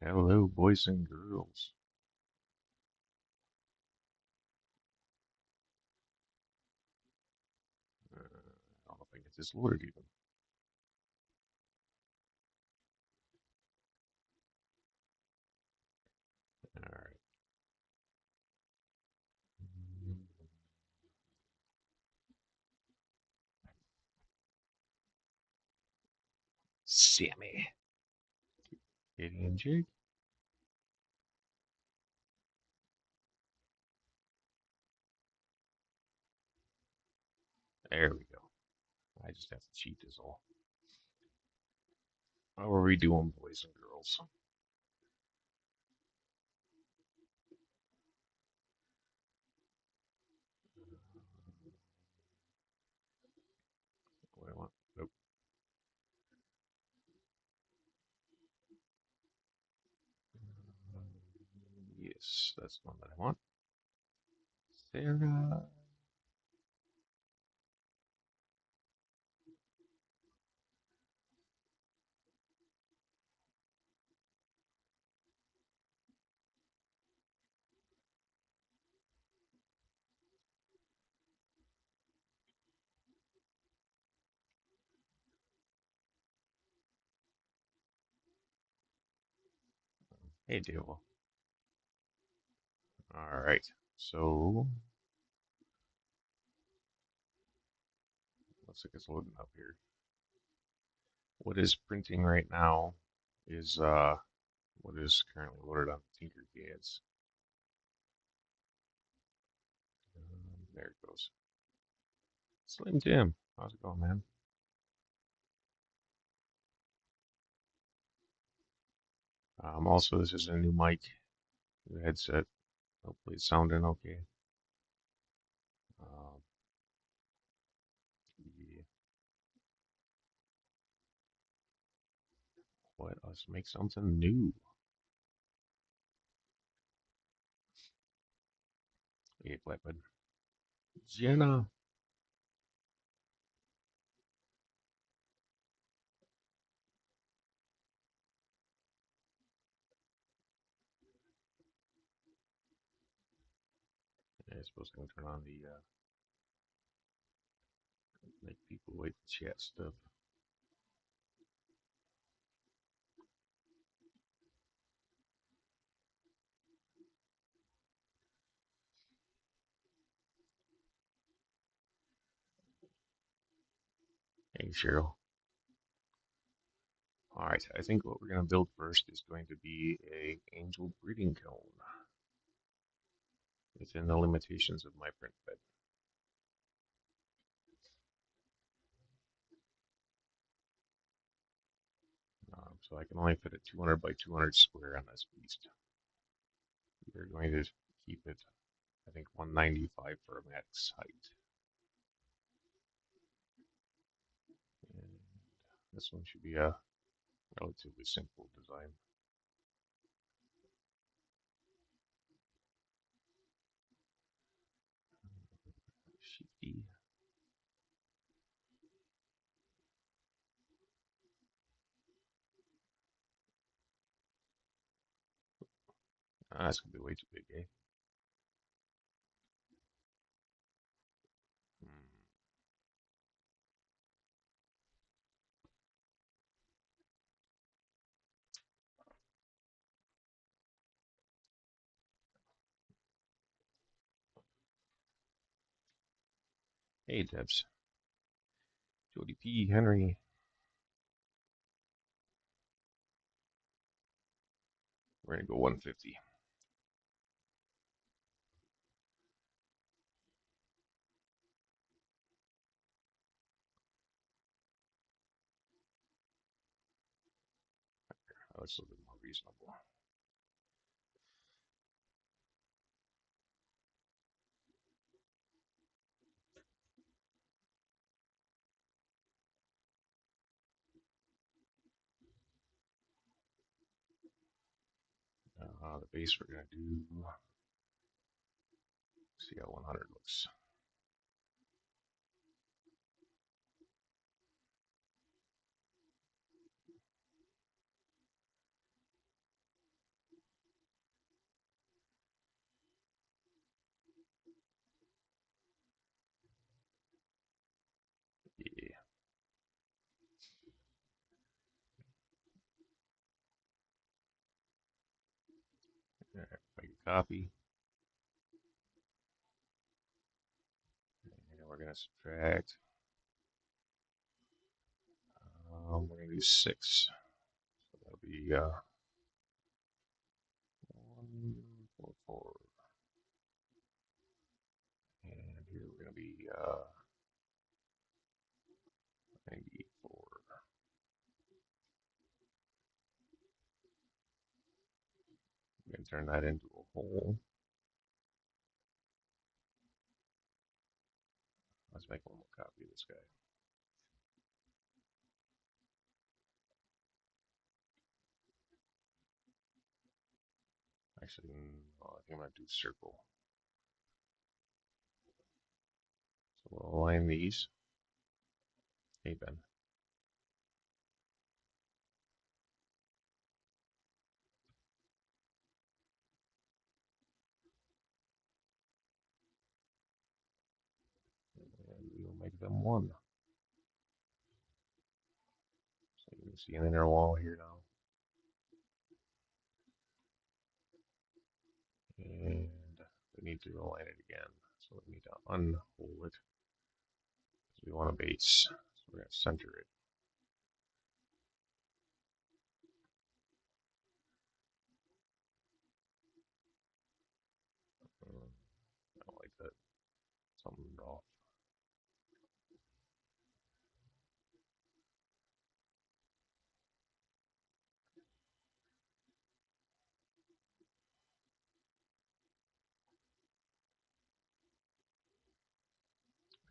Hello, boys and girls. I don't know if I can get this loaded even. All right. Sammy. Katie and Jake. There we go. I just have to cheat is all. How are we doing, boys and girls? What do I want? Nope. Yes, that's the one that I want. Sarah. Hey, Dale. All right. So, looks like it's loading up here. What is printing right now is what is currently loaded on Tinkercad's. There it goes. Slim Jim, how's it going, man? Also, this is a new mic, new headset. Hopefully, it's sounding okay. Um, yeah. Let us make something new. Hey, Flatbed. Jenna. Yeah, I suppose I can turn on the make people wait to chat stuff. Hey, Cheryl. All right, I think what we're going to build first is going to be a angel breeding cone within the limitations of my print bed. So I can only fit a 200 by 200 square on this beast. We're going to keep it, I think, 195 for a max height. And this one should be a relatively simple design. Shifty. That's gonna be way too big, eh? Hmm. Hey, Debs. Jody P. Henry. We're gonna go 150. That's a little bit more reasonable. The base we're gonna do. See how 100 looks. copy. And we're going to subtract. We're going to do 6. So that'll be 1, 4, 4. And here we're going to be 94. I'm going to turn that into a whole. Let's make one more copy of this guy. Actually, no, I think I'm going to do circle. So we'll align these. Hey, Ben. And we will make them 1. So you can see an inner wall here now. And we need to align it again. So we need to unhold it. We want a base. So we're going to center it. I don't like that. Something off.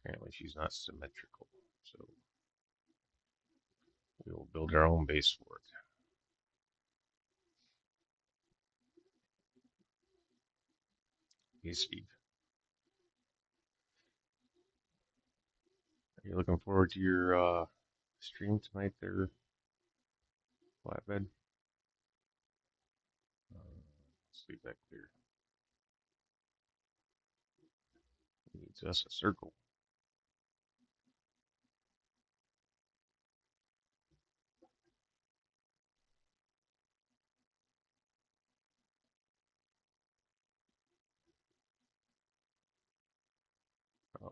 Apparently she's not symmetrical. So we will build our own base for it. Hey, Steve. Are you looking forward to your stream tonight there, Flatbed? Let's leave that clear. Needs us a circle.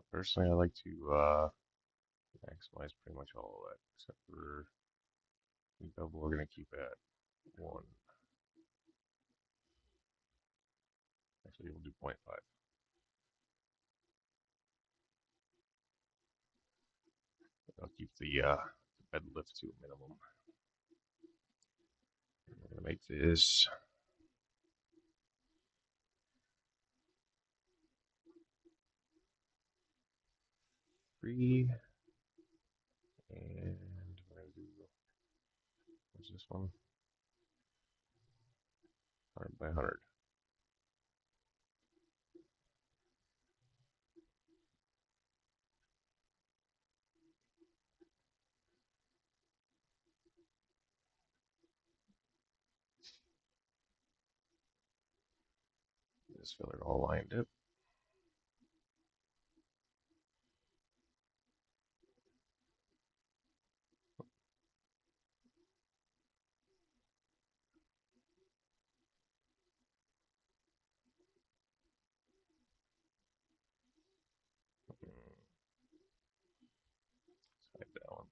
Personally, I like to maximize pretty much all of that, except for double. We're going to keep at 1. Actually, we'll do 0.5. I'll keep the bed lift to a minimum. We're going to make this 3, and we're going to do, what's this one? 100 by 100. Just fill it all lined up. Slide down.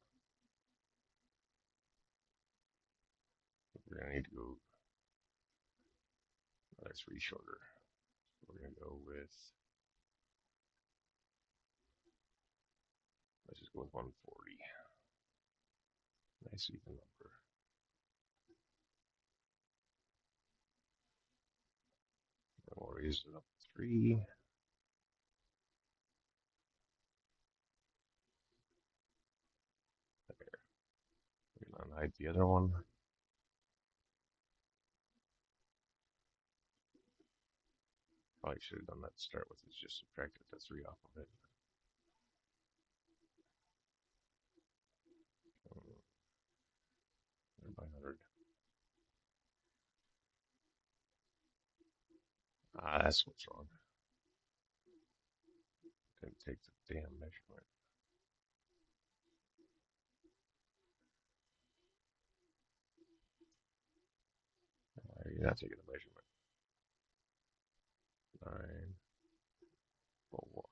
We're going to need to go another 3 shorter. So we're going to go with, let's just go with 140. Nice even number. And we'll raise it up 3. There. We're going to unhide the other one. Probably should have done that to start with. It's just subtracted the 3 off of it. 100 by 100. Ah, that's what's wrong. Didn't take the damn measurement. You're not taking the measurement. 9. Oh,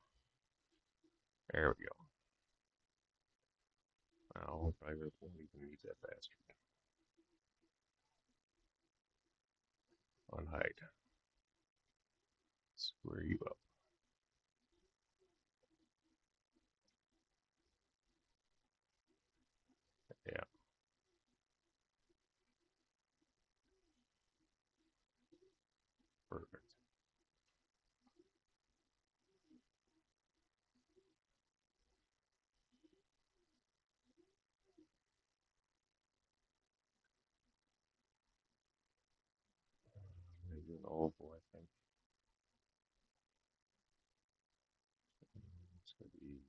there we go. Well, probably won't even need that fast. Unhide. Square you up. Yeah, perfect. I'm gonna do an oval, I think. It's gonna be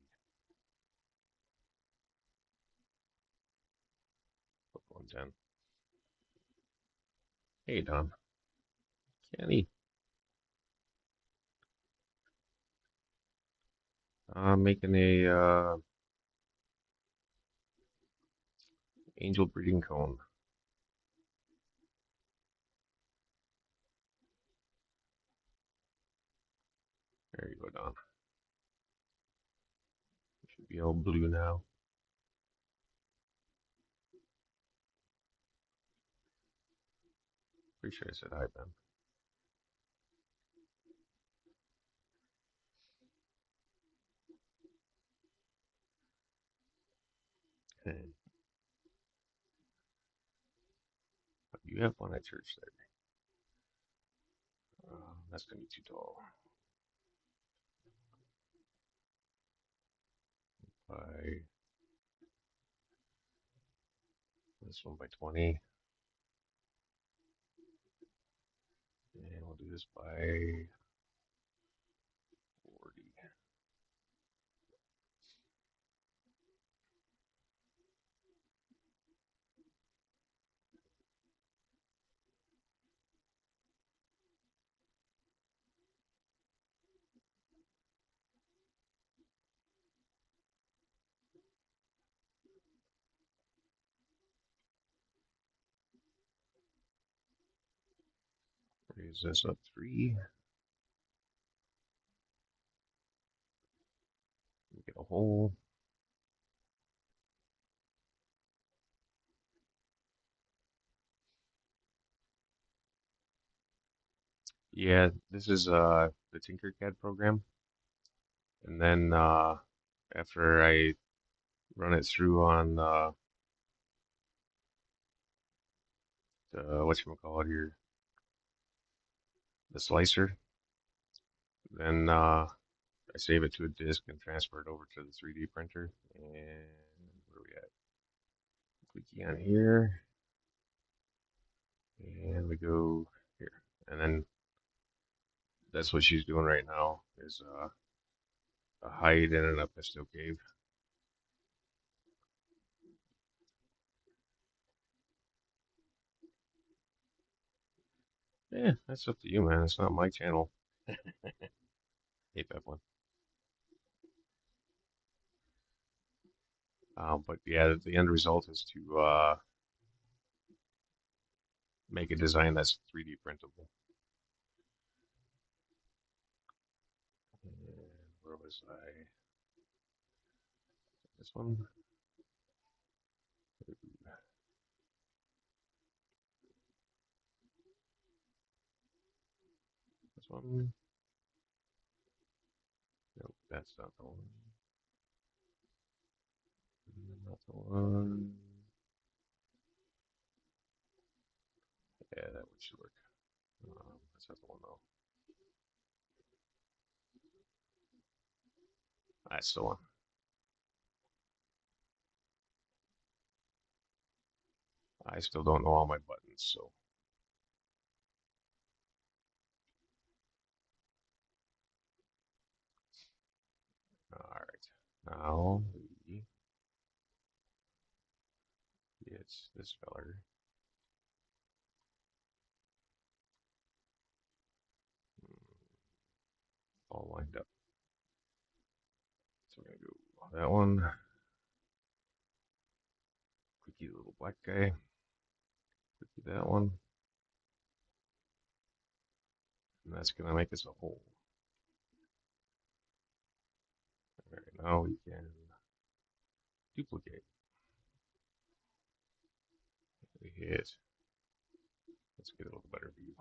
110. Hey, Don. Kenny. I'm making a angel breeding cone. There you go, Don. Should be all blue now. Pretty sure I said hi, Ben. Hey, you have one at church there. That's gonna be too tall. By this one by 20, and we'll do this by 40. Raise this up 3. Get a hole. Yeah, this is the Tinkercad program, and then after I run it through on the whatchamacallit here, the slicer, then I save it to a disk and transfer it over to the 3D printer. And where are we at? Clicky on here, and we go here, and then that's what she's doing right now is a hide in an Episto cave. Yeah, that's up to you, man. It's not my channel. Hate that one. But yeah, the end result is to make a design that's 3D printable. And where was I? This one? This one? Nope, that's not the one. Not the one. Yeah, that one should work. That's not the one though. That's the one. I still don't know all my buttons, so all right. Now we get this feller all lined up. So we're gonna go that one. Clicky little black guy. Clicky that one. And that's going to make us a hole. All right, now we can duplicate. We hit. Let's get a little better view.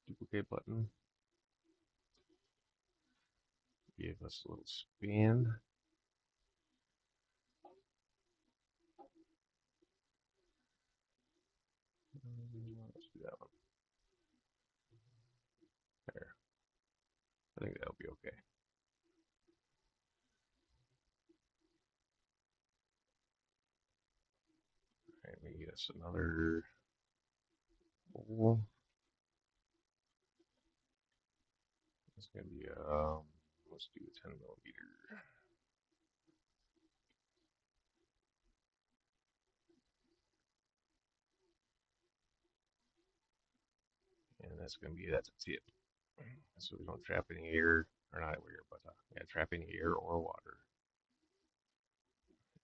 Duplicate button. Give us a little spin. Let's do that one. There. I think that'll be okay. Alright, we need us another hole. It's gonna be let's do a 10 millimeter. And that's gonna be at the tip. So we don't trap any air, or not air, but yeah, trap any air or water.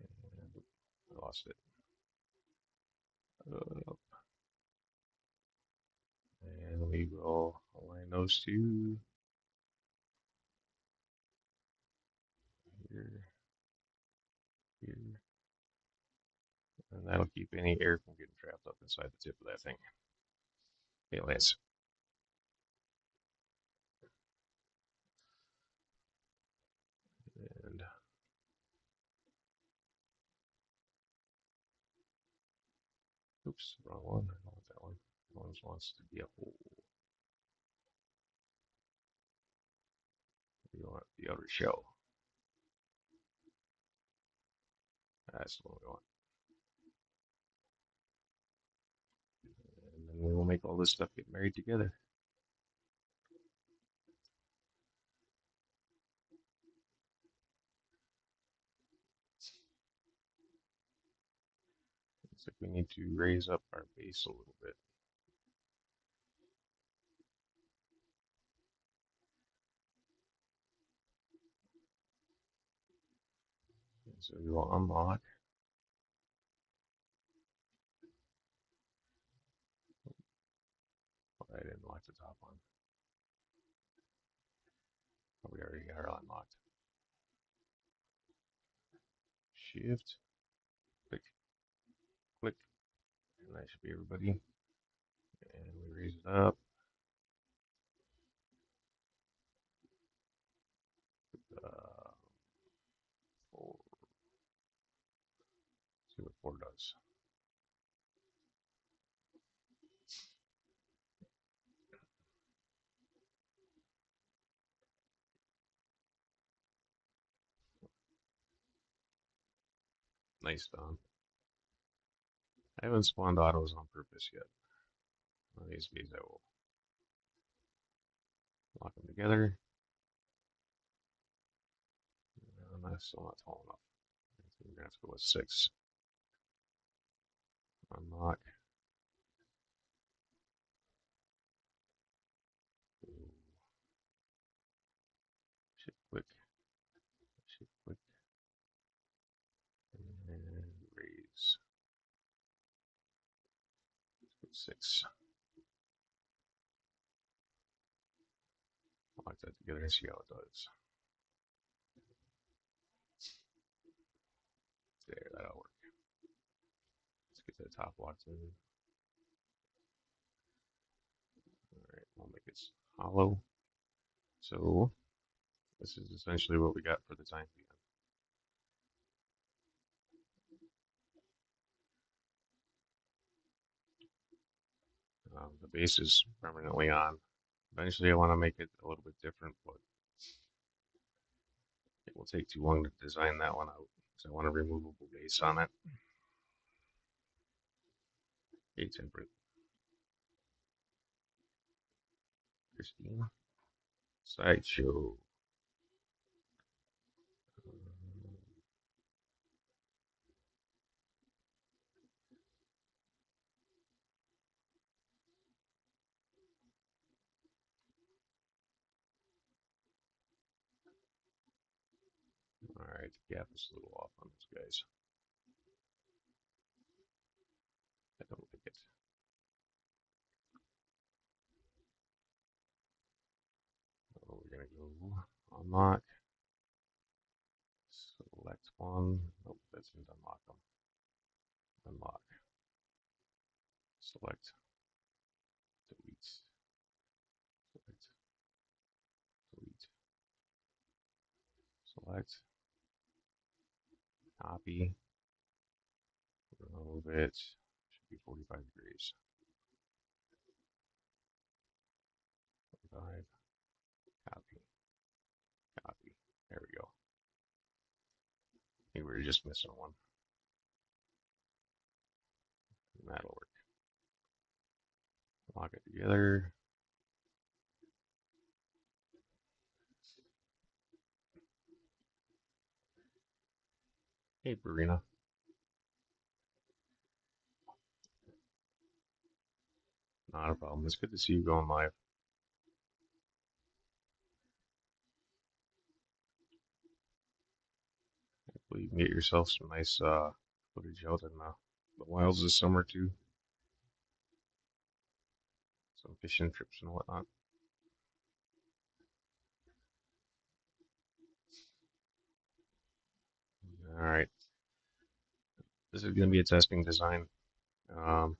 And I lost it. And we will align those two here, here, and that'll keep any air from getting trapped up inside the tip of that thing. Hey, Lance. And oops, wrong one. I don't want that one. One wants to be a hole. We want the outer shell. That's the one we want. And then we will make all this stuff get married together. Looks like we need to raise up our base a little bit. And so we will unlock. I didn't lock the top on. Oh, we already got her unlocked. Shift, click, click, and that should be everybody. And we raise it up. Four. See what 4 does. Nice, Don. I haven't spawned autos on purpose yet. One of these days I will lock them together. And that's still not tall enough. So we're going to have to go with 6. Unlock. Shift click. Shift click. And raise. 6. Lock that together and see how it does. There, that'll work. Let's get the top locked in. Alright, we'll make it hollow. So, this is essentially what we got for the time being. The base is permanently on. Eventually I want to make it a little bit different, but it will take too long to design that one out. So I want a removable base on it. Okay, temperate. Christine. Sideshow. Alright, the gap is a little off on these guys. I don't like it. Unlock. Select one. Nope, that didn't unlock them. Unlock. Select. Delete. Select. Delete. Select. Copy. Remove it. Should be 45 degrees. 45. Copy. Copy. There we go. I think we were just missing one. That'll work. Lock it together. Hey, Barina. Not a problem. It's good to see you going live. Hopefully you can get yourself some nice footage out in the wilds this summer too. Some fishing trips and whatnot. All right. This is going to be a testing design. Um,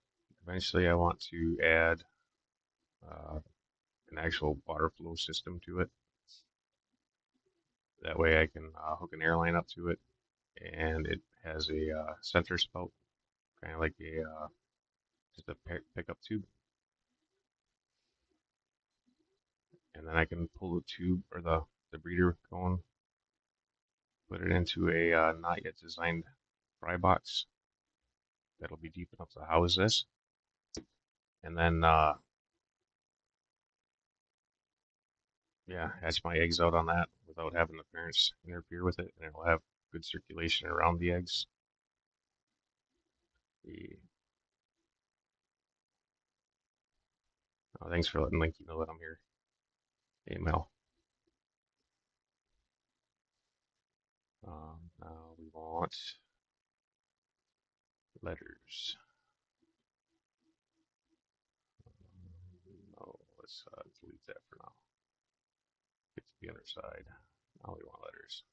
Eventually I want to add uh, an actual water flow system to it. That way I can hook an airline up to it, and it has a center spout, kind of like a just a pickup tube, and then I can pull the tube or the breeder going, put it into a not yet designed fry box that'll be deep enough to house this, and then yeah, hatch my eggs out on that without having the parents interfere with it, and it'll have good circulation around the eggs. The, Thanks for letting Linky know that I'm here. Hey, Mel. Now we want letters. No, let's delete that for now. Get to the other side. Now we want letters.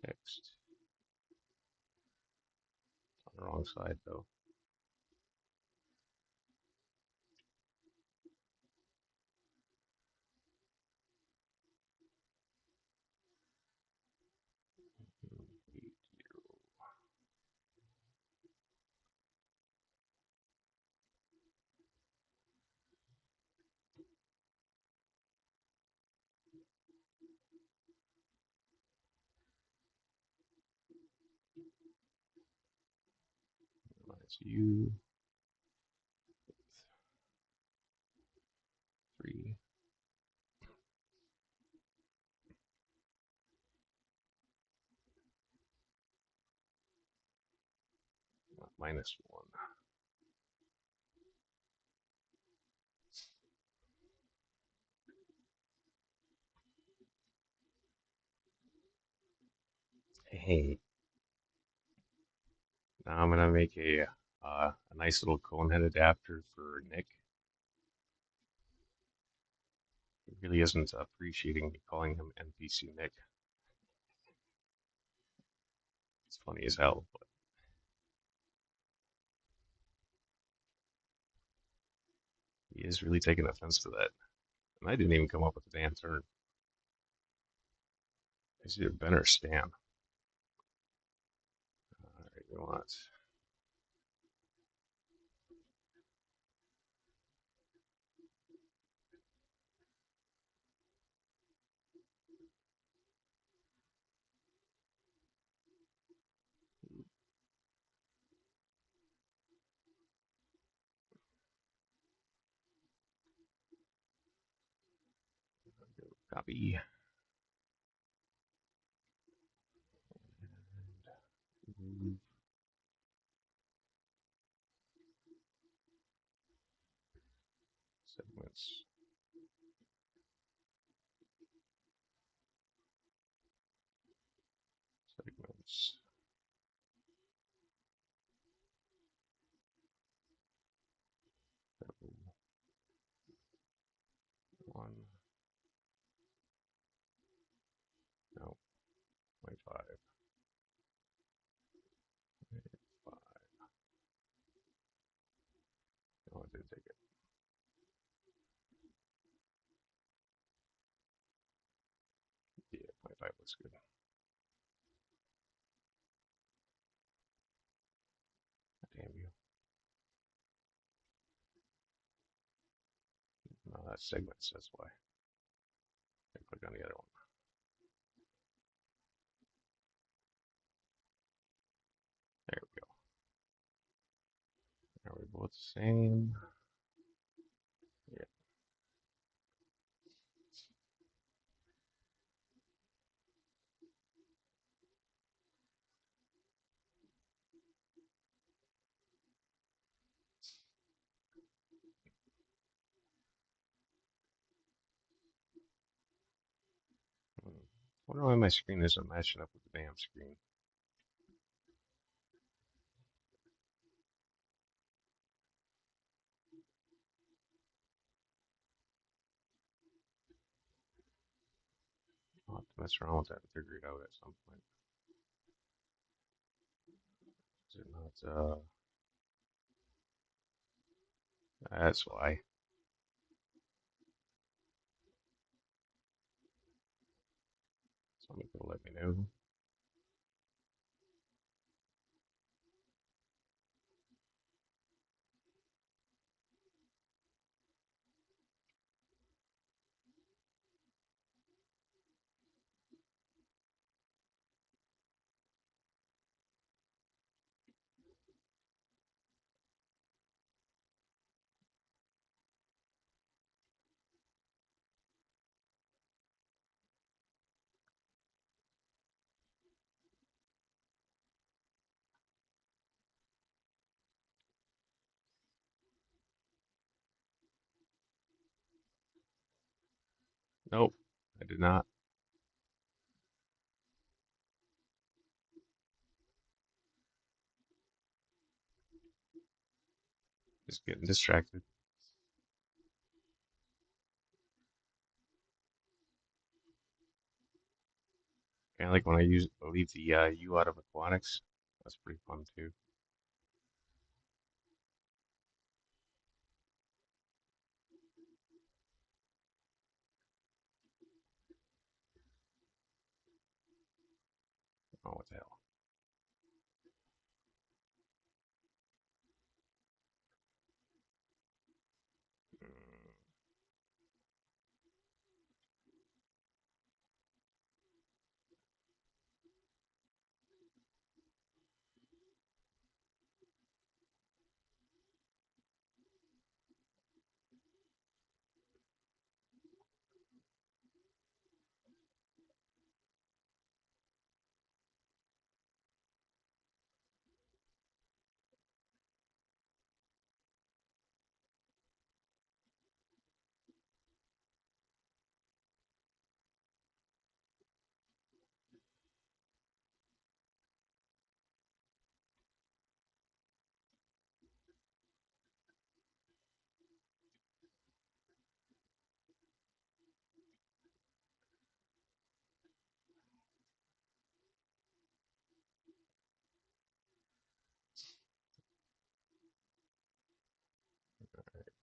Text. On the wrong side though. Minus U. 3. Minus 1. Hey, now I'm gonna make a nice little cone head adapter for Nick. He really isn't appreciating me calling him NPC Nick. It's funny as hell, but he is really taking offense to that. And I didn't even come up with the damn term. It's either Ben or Stan. Alright, we want copy. Move segments. Segments. No, 0.5. 5. No, it did take it. Yeah, 0.5 looks good. Damn you. No, that's segments, that's why. I click on the other one. There we go. Are we both the same? Yeah. I wonder why my screen isn't matching up with the damn screen. I'll have to mess around with that and figure it out at some point. Is it not, that's why. Somebody can let me know. Nope, I did not. Just getting distracted. Kind of like when I leave the U out of aquatics. That's pretty fun too. Oh, what the hell?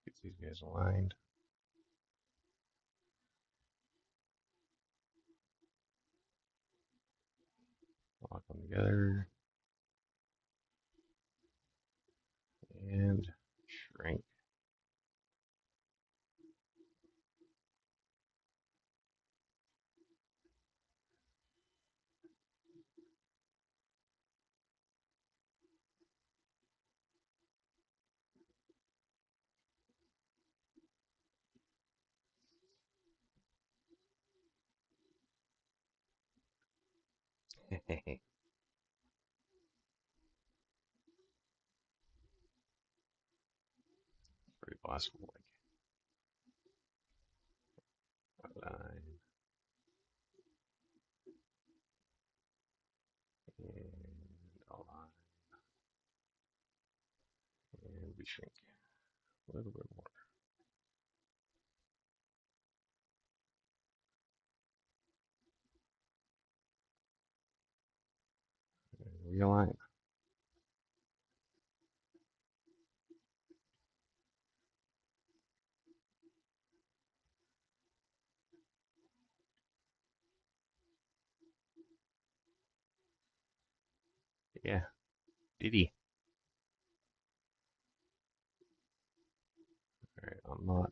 Get these guys aligned. Lock them together. And shrink. Pretty possible. Like align and align and we shrink a little bit more. realign. Yeah, Diddy. All right, unlock.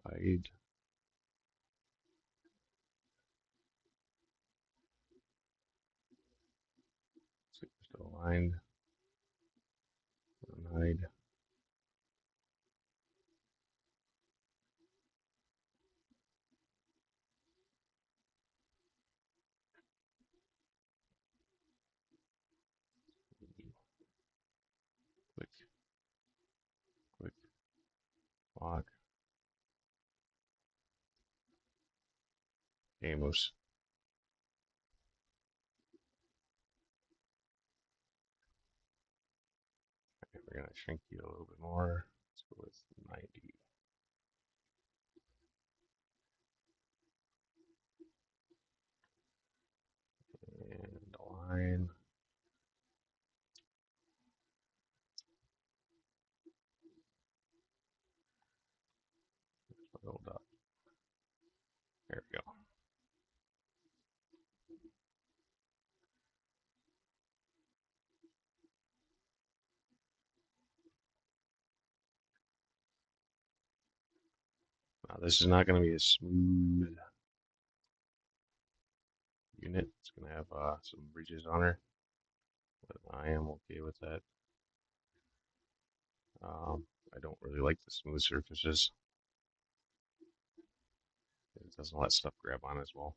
Hide. Still aligned. Hide. Click. Click. Lock. Amos. We're gonna shrink you a little bit more. Let's go with 90. And align. Little dot. There we go. Now this is not going to be a smooth unit. It's going to have some ridges on her, but I am okay with that. I don't really like the smooth surfaces. It doesn't let stuff grab on as well.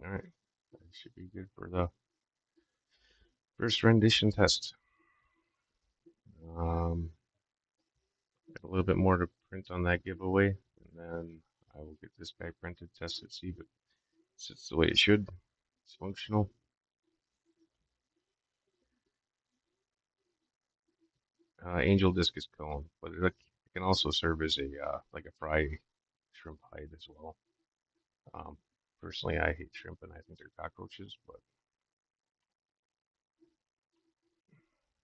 Alright, that should be good for the first rendition test. Got a little bit more to print on that giveaway, and then I will get this guy printed, test it, see if it sits the way it should. It's functional. Angel discus cone, but it can also serve as a like a fry shrimp hide as well. Um, Personally, I hate shrimp and I think they're cockroaches, but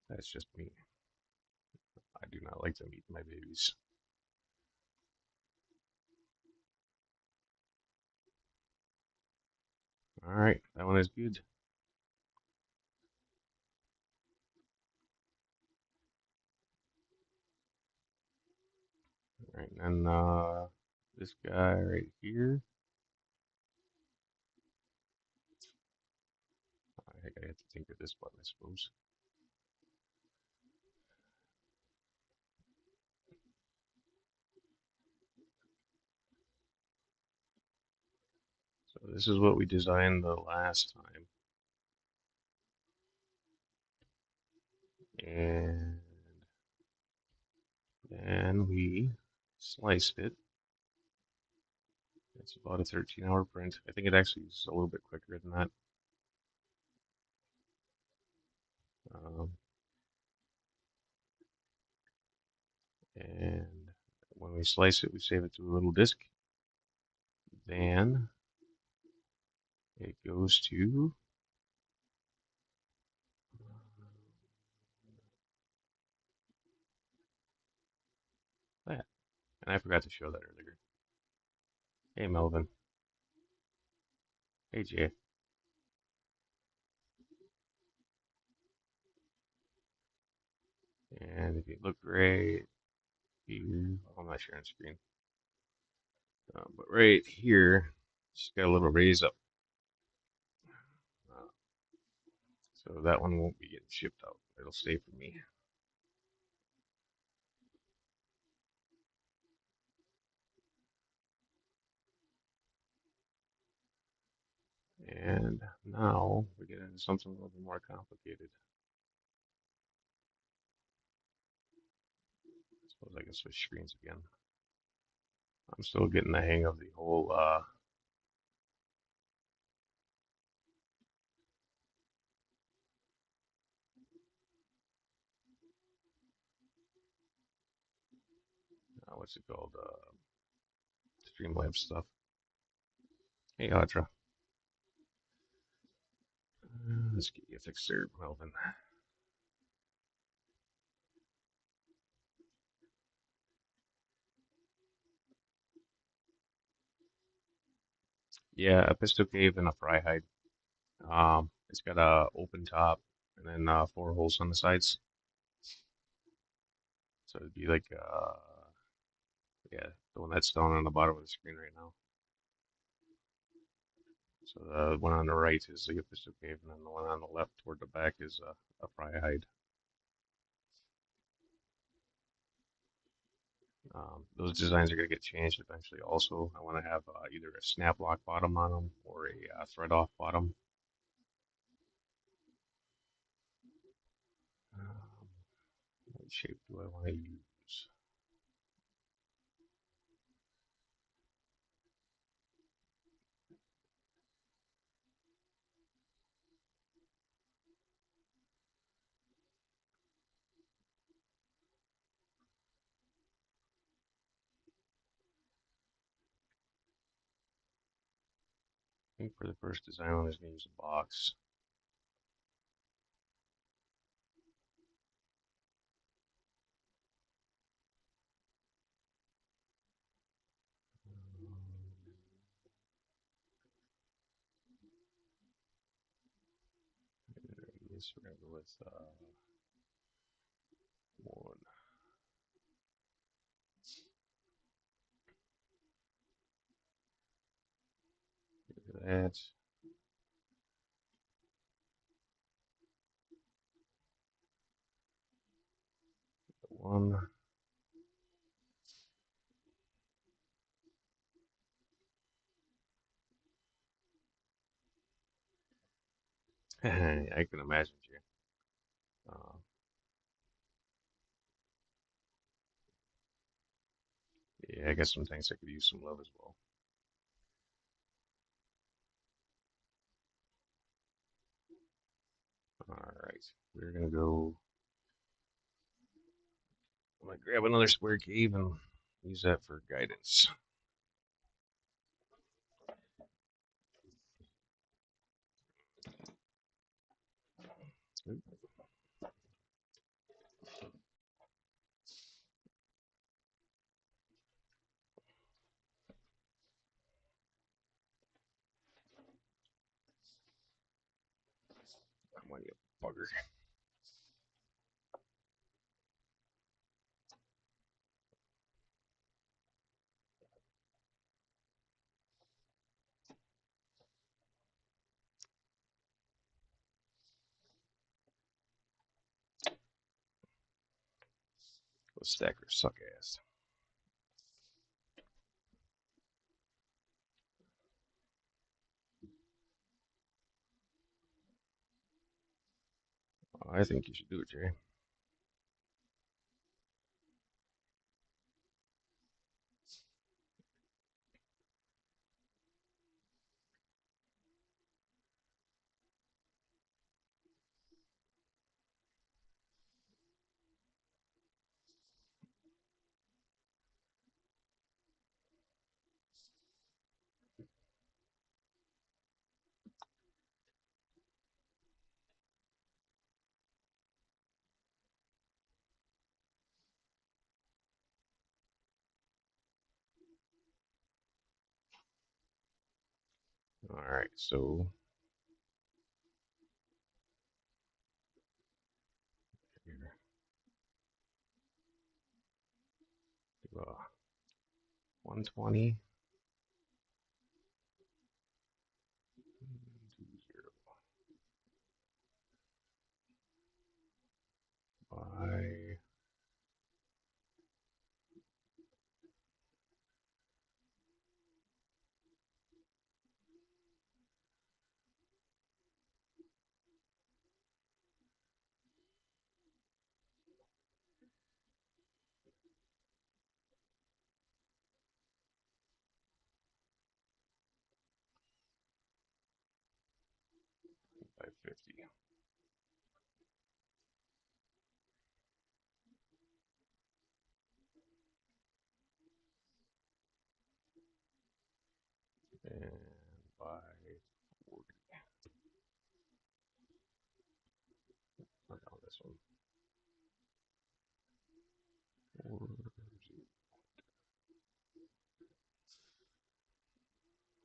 that's just me. I do not like them eating my babies. All right, that one is good. All right, and this guy right here. I think I have to tinker this button, I suppose. So this is what we designed the last time. And then we sliced it. It's about a 13-hour print. I think it actually is a little bit quicker than that. Um, and when we slice it, we save it to a little disk. Then it goes to that. And I forgot to show that earlier. Hey, Melvin. Hey, Jay. And if you look right here, I'm not sharing screen, but right here, she's got a little raise up. Uh, so that one won't be getting shipped out. It'll stay for me. And now we get into something a little bit more complicated. I suppose I can switch screens again. I'm still getting the hang of the whole what's it called? Streamlabs stuff. Hey, Audra. Let's get you fixed there, Melvin. Yeah, a pistol cave and a fry hide. It's got a open top and then 4 holes on the sides. So it'd be like, yeah, the one that's down on the bottom of the screen right now. So the one on the right is the pistol cave, and then the one on the left toward the back is a fry hide. Those designs are going to get changed eventually. Also, I want to have either a snap lock bottom on them or a thread off bottom. What shape do I want to use? I think for the first design, I'm just going to use a box. I guess we're going to go with one. Look at that. One. I can imagine, Jay. Uh, yeah, I guess sometimes I could use some love as well. All right, we're gonna go. I'm gonna grab another square cave and use that for guidance. Oop, come on, you bugger. Those stackers suck ass. I think you should do it, Jay. All right, so here. 120. 20 by 50. And by 40. Not on this one. 40.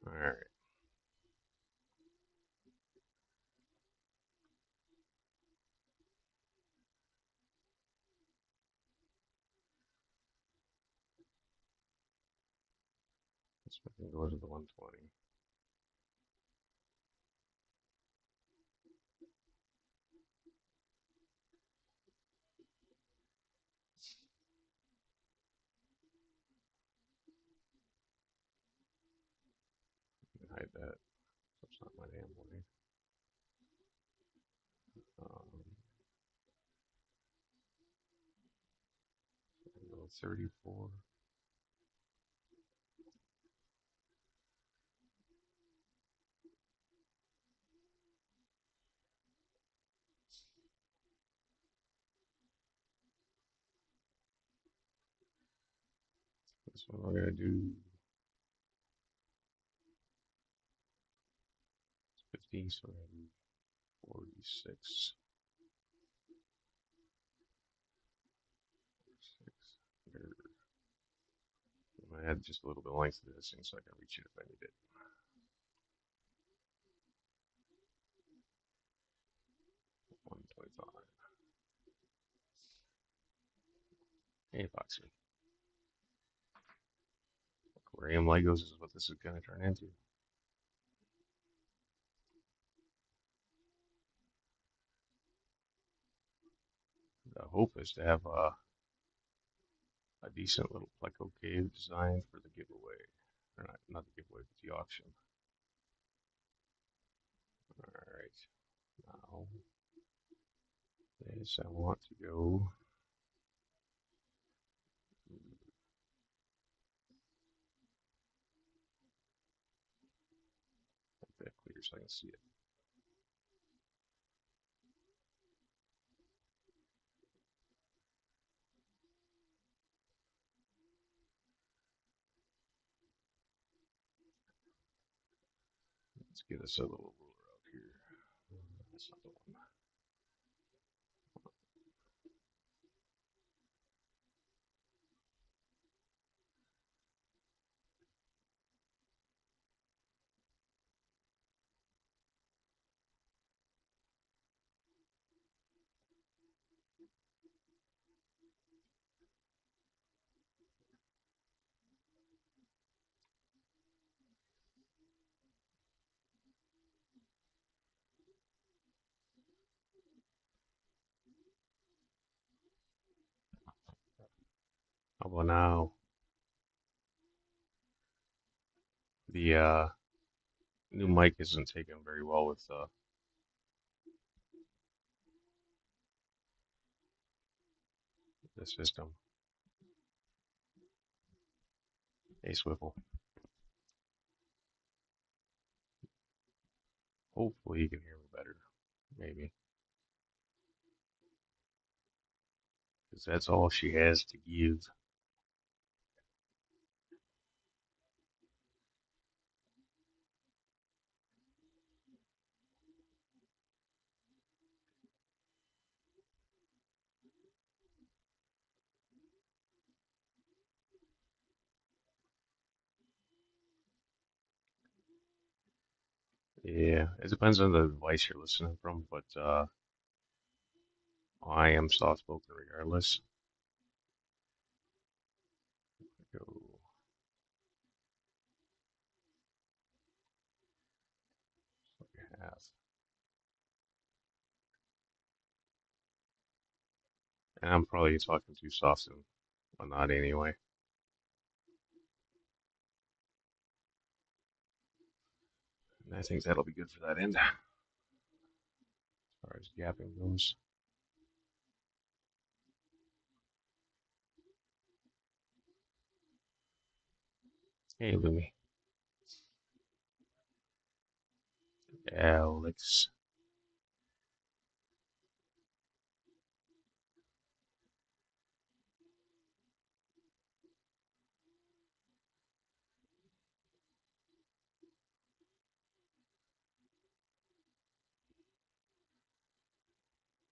All right. Let's go to the 120. Hide that. That's not my damn way. 34. This one we're gonna do 50, so we're gonna do 46. 46. I'm gonna add just a little bit of length to this thing so I can reach it if I need it. 125. Hey, Foxy. Aquarium Legos is what this is gonna turn into. The hope is to have a decent little Pleco cave design for the giveaway. Or not the giveaway, but the auction. Alright, now this I want to go a bit clear so I can see it. Let's get us a little ruler out here. That's not the one. How about now? The new mic isn't taken very well with the system. Hey, Swivel. Hopefully you can hear me better. Maybe. Because that's all she has to give. Yeah, it depends on the device you're listening from, but I am soft spoken regardless. Go. And I'm probably talking too soft and whatnot anyway. And I think that'll be good for that end as far as gapping goes. Hey, Lumi. Alex.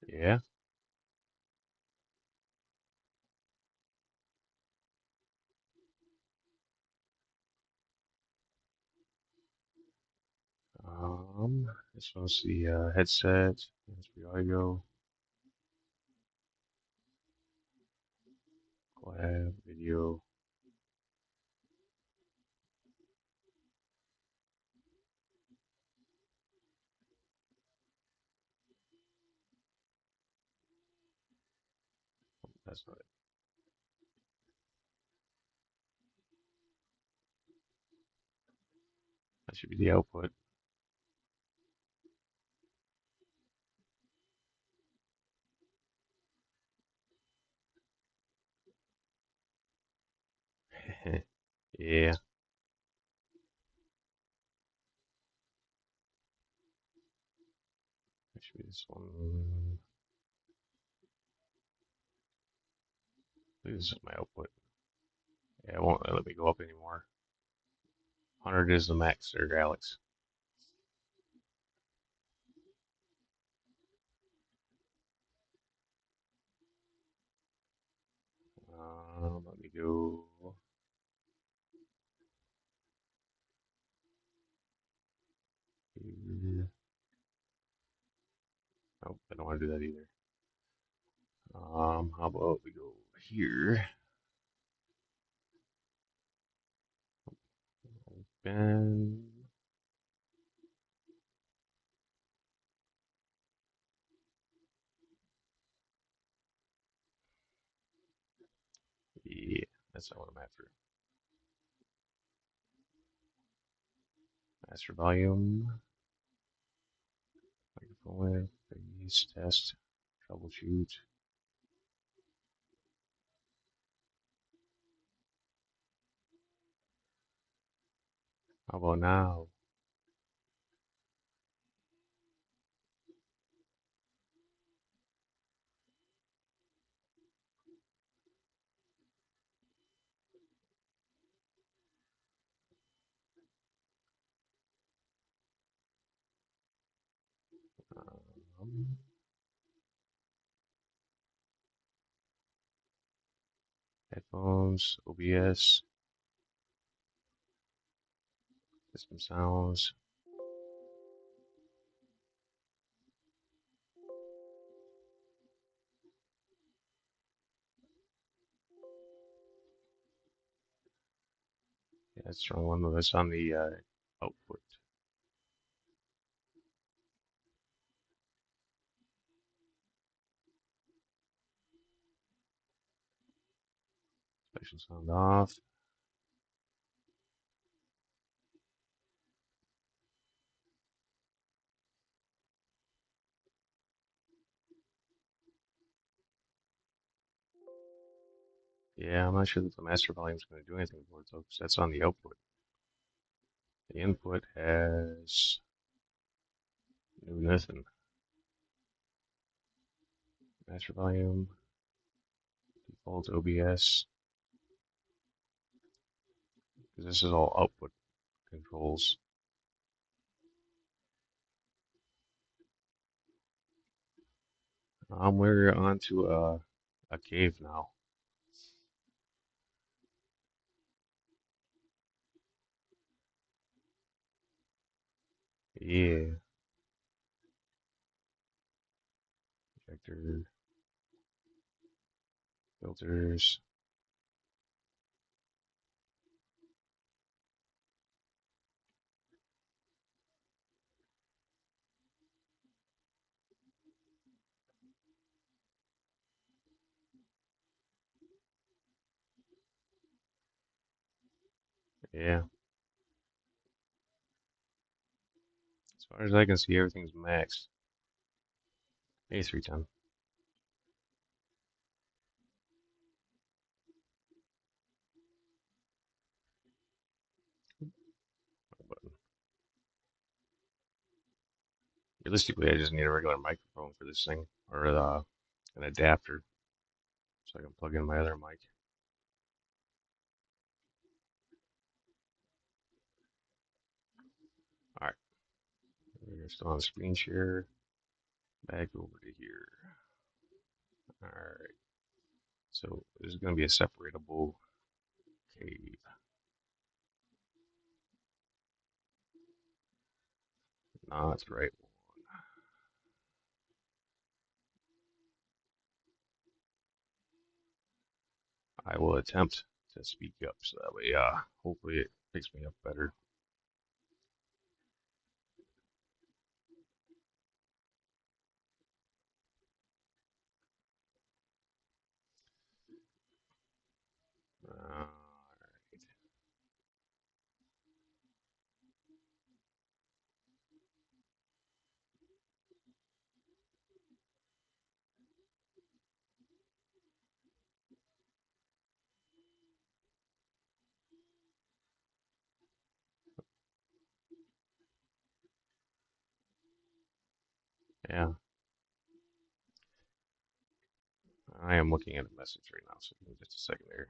Yeah. This one's the headset, hands-free audio, collab, video. That's not That should be the output. Yeah, that should be this one. I think this is my output. Yeah, it won't let me go up anymore. 100 is the max there, Alex. Let me go here. Nope, I don't want to do that either. How about we go here? Open. Yeah, that's not what I'm after. Master volume, microphone, bass test, troubleshoot. How about now? Um, Headphones, OBS, system sounds. Yeah, that's the wrong one though. That's on the output. Special sound off. Yeah, I'm not sure that the master volume is going to do anything for it though, because that's on the output. The input has nothing. Master volume, default OBS, because this is all output controls. We're onto a cave now. Yeah, projector, filters. Yeah, as far as I can see, everything's maxed. A310. But realistically, I just need a regular microphone for this thing, or an adapter, so I can plug in my other mic. All right, we're still on screen share. Back over to here. All right, so this is going to be a separatable cave. Not the right one. I will attempt to speak up so that way, hopefully it picks me up better. All right. Yeah, I am looking at a message right now, so give me just a second there.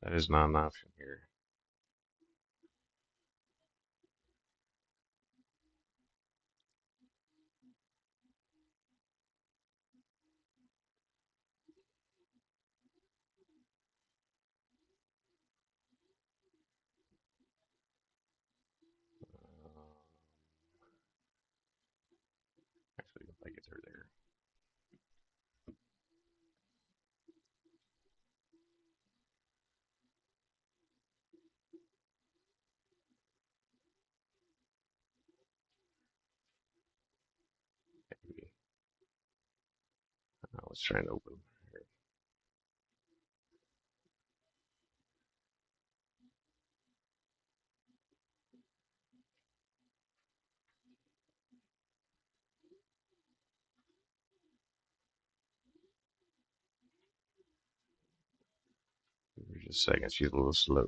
That is not an option here. Actually, if I get her there. Maybe. I was trying to open here. Give her just a second. She's a little slow.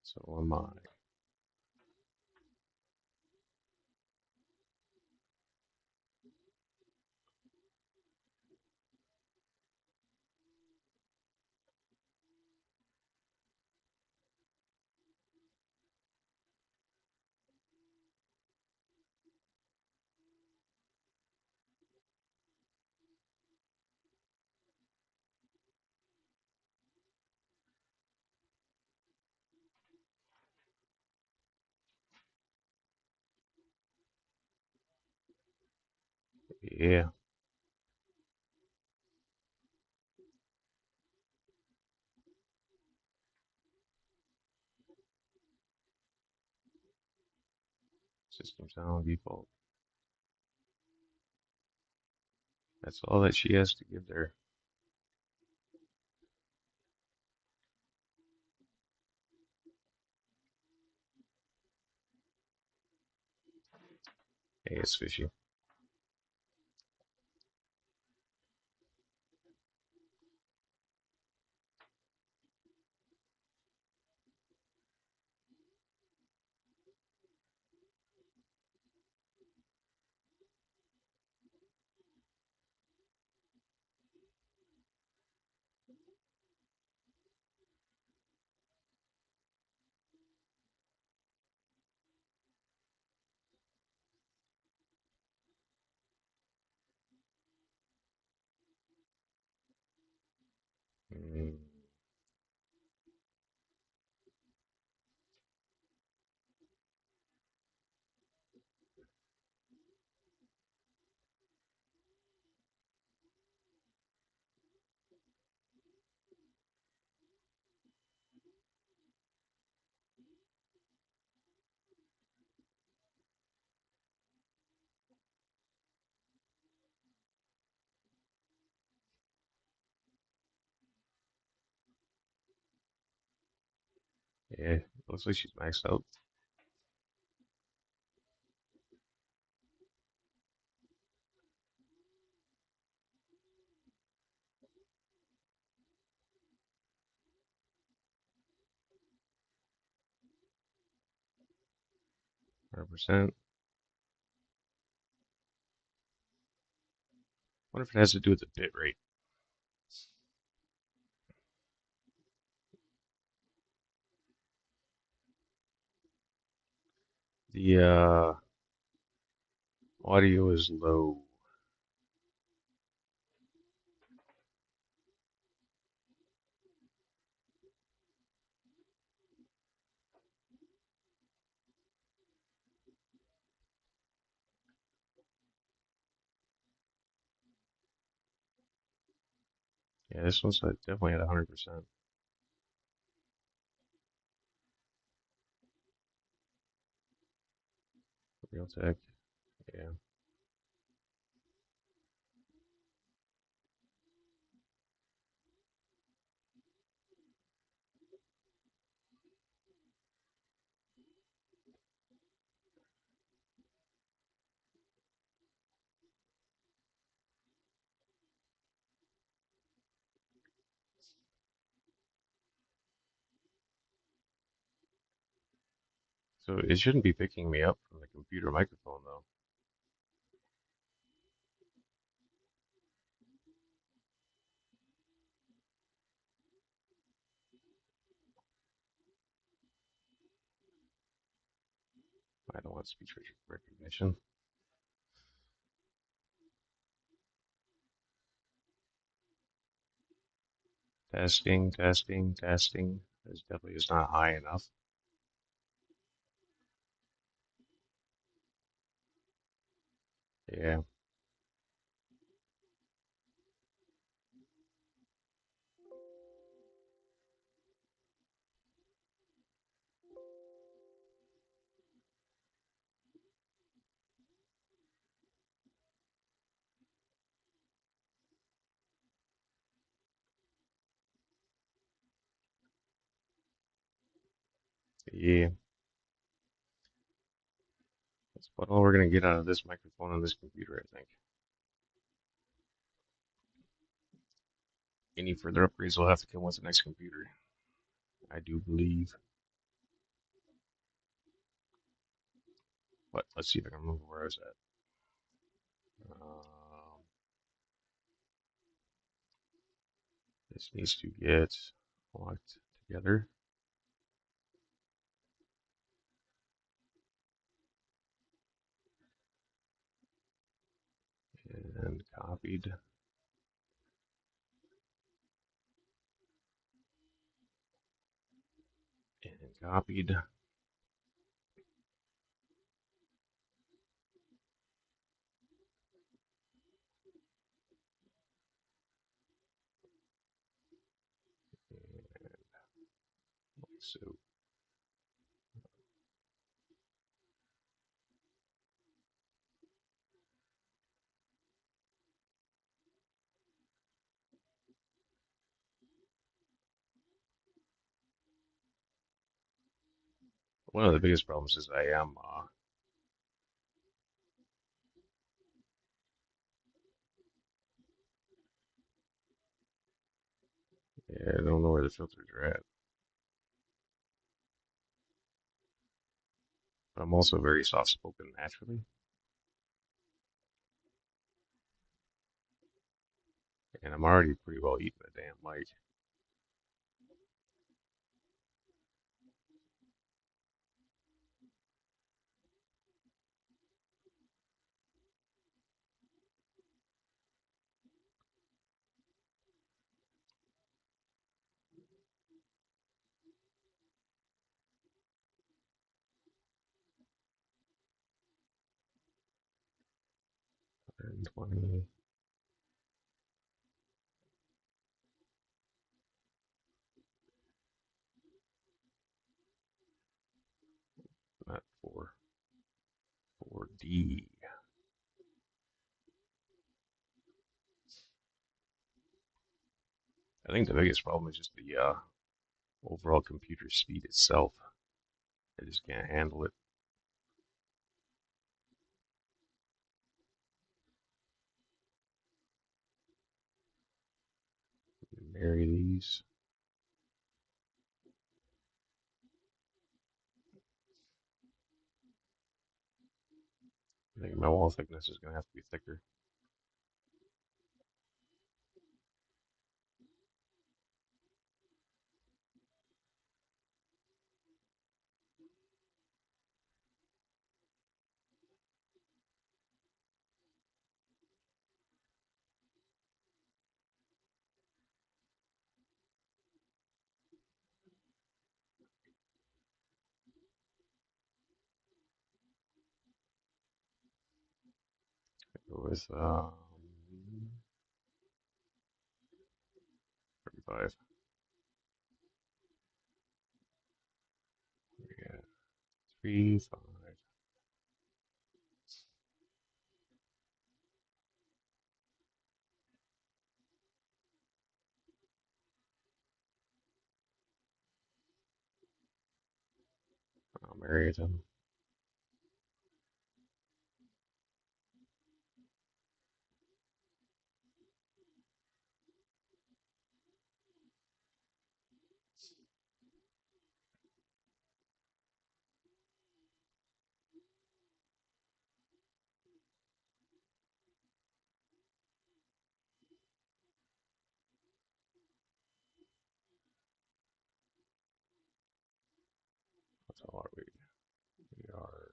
So am I. Yeah, system sound default. That's all that she has to give there. Hey, it's fishy. Yeah, it looks like she's maxed out. Hundred percent. Wonder if it has to do with the bit rate. The audio is low. Yeah, this one's definitely at 100%. Real tech. Yeah. So it shouldn't be picking me up from the computer microphone though. I don't want speech recognition. Testing, testing, testing. This definitely is not high enough. Yeah. Yeah. That's about all we're gonna get out of this microphone on this computer, I think. Any further upgrades will have to come with the next computer, I do believe. But let's see if I can remember where I was at. This needs to get locked together and copied and copied. So one of the biggest problems is yeah, I don't know where the filters are at. But I'm also very soft spoken naturally, and I'm already pretty well eating the damn mic. 120, not 4D. I think the biggest problem is just overall computer speed itself. I just can't handle it. Marry these. I think my wall thickness is going to have to be thicker. Go with 35. Yeah, 3, 5. I'll marry them. That's how are we? We are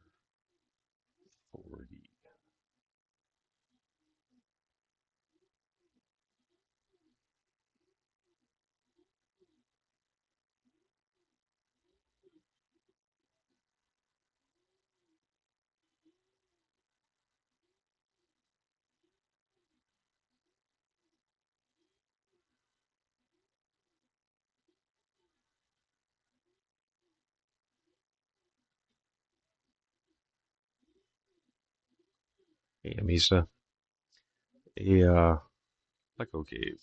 40. Hey, Amisa. Pleco cave.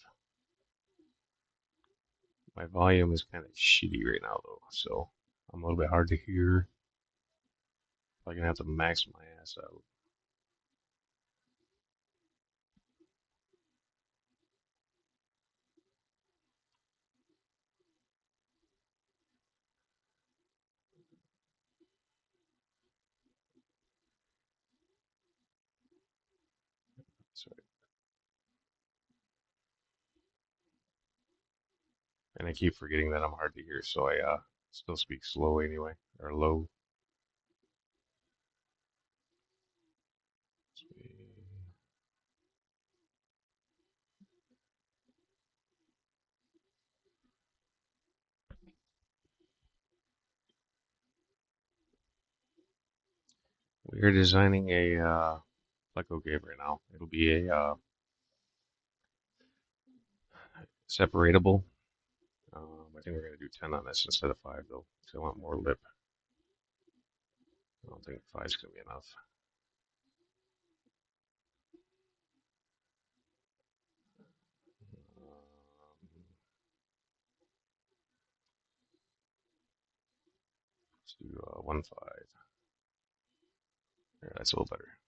My volume is kind of shitty right now, though, so I'm a little bit hard to hear. I'm gonna have to max my ass out. Sorry. And I keep forgetting that I'm hard to hear, so I still speak slow anyway, or low. We're designing a Pleco cave right now. It'll be a separatable. I think we're gonna do 10 on this instead of 5 though, because I want more lip. I don't think 5's gonna be enough. Let's do 1, 5. Yeah, that's a little better.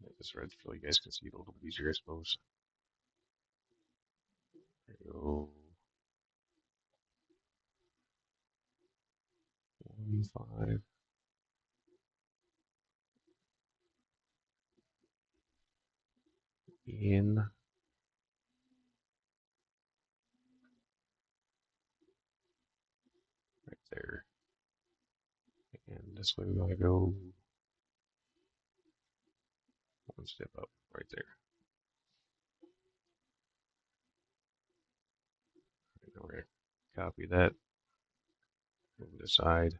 Make this red so you guys can see it a little bit easier, I suppose. There you go. 1, 5. In right there. And this way we want to go 1 step up right there. And then we're going to copy that, move it aside,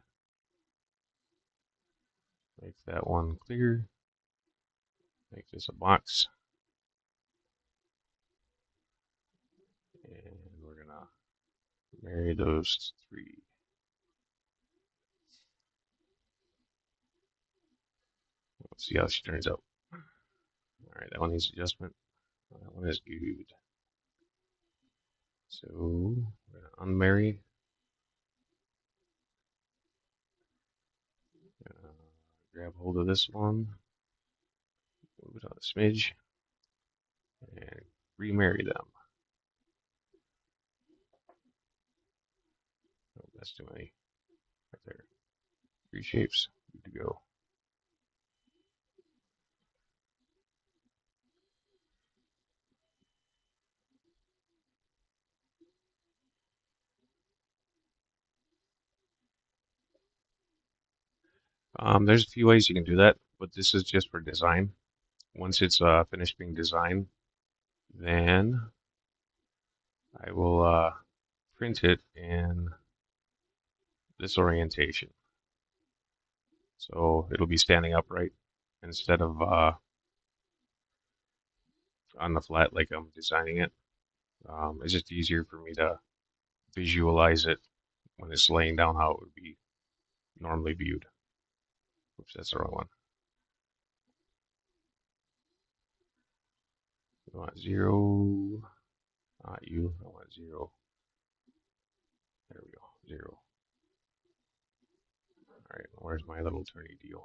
make that one clear, make this a box, and we're going to Marry those three. Let's see how she turns out. All right, that one needs adjustment. That one is good. So we're gonna unmarry. Grab hold of this one, move it on a smidge, and remarry them. Oh, that's too many right there. Three shapes, good to go. There's a few ways you can do that, but this is just for design. Once it's finished being designed, then I will print it in this orientation. So it'll be standing upright instead of on the flat like I'm designing it. It's just easier for me to visualize it when it's laying down how it would be normally viewed. Oops, that's the wrong one. I want 0, not you, I want 0. There we go, 0. All right, where's my little turny deal?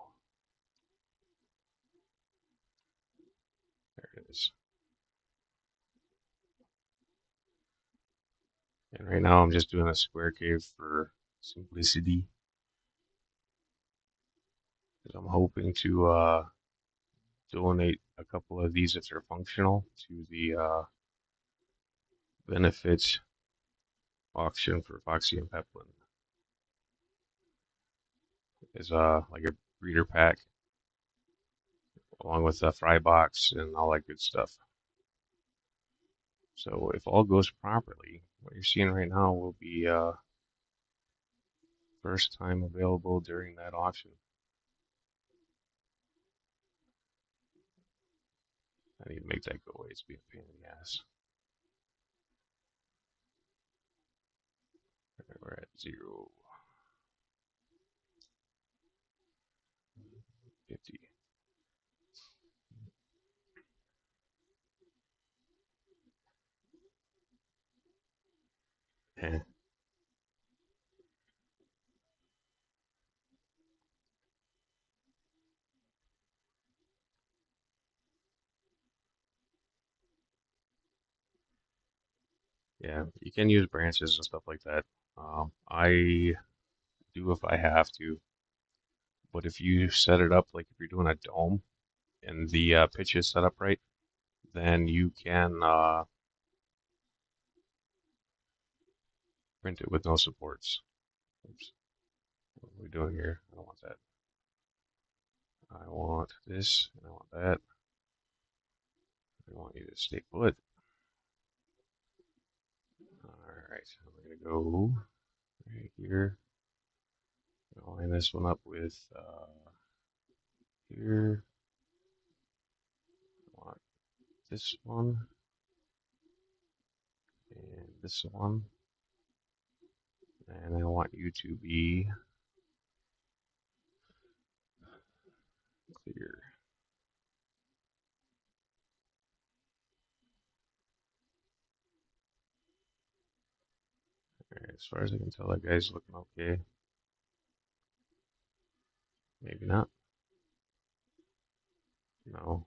There it is. And right now I'm just doing a square cave for simplicity. Because I'm hoping to donate a couple of these if they're functional to the benefits auction for Foxy and Peplin. Is like a breeder pack along with a fry box and all that good stuff. So if all goes properly, what you're seeing right now will be first time available during that auction. I need to make that go away. It's being a pain in the ass. We're at 0, 50. Eh. Yeah, you can use branches and stuff like that. I do if I have to, but if you set it up like if you're doing a dome and the pitch is set up right, then you can print it with no supports. Oops, what are we doing here? I don't want that. I want this, and I want that. I want you to stay put. Alright, we're gonna go right here. I'll line this one up with here. I want this one and this one. And I want you to be clear. Alright, as far as I can tell, that guy's looking okay. Maybe not. No,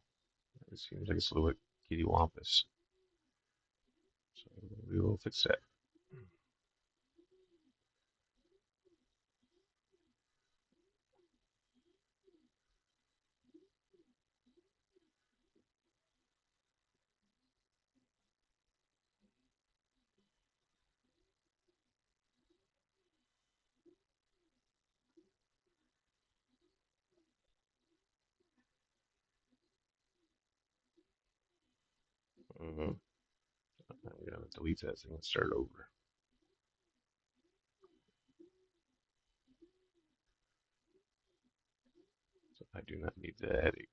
it seems like it's a little bit kitty wampus. So we will fix that. I'm gonna delete that thing and start over. So I do not need the headache.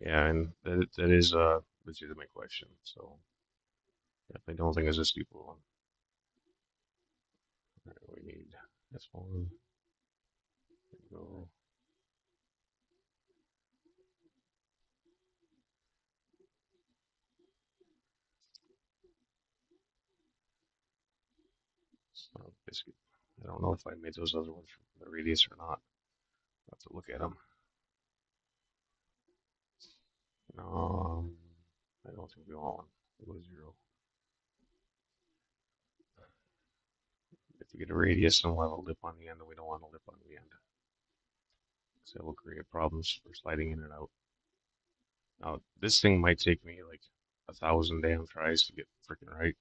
Yeah, and that is a legitimate question. So definitely don't think it's a stupid one. All right, we need this one. Go. Biscuit. I don't know if I made those other ones from the radius or not. I'll have to look at them. I don't think we want one. We'll go 0. If we get a radius, then we'll have a lip on the end, and we don't want a lip on the end. So it will create problems for sliding in and out. Now, this thing might take me like 1,000 damn tries to get freaking right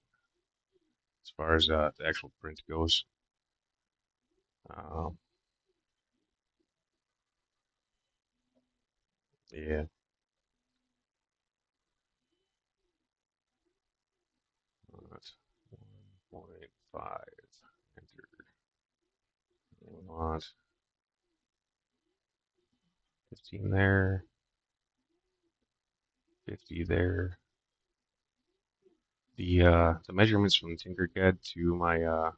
as far as the actual print goes. Um, yeah, 1.5 entered. We want 15 there, 50 there. The measurements from Tinkercad to my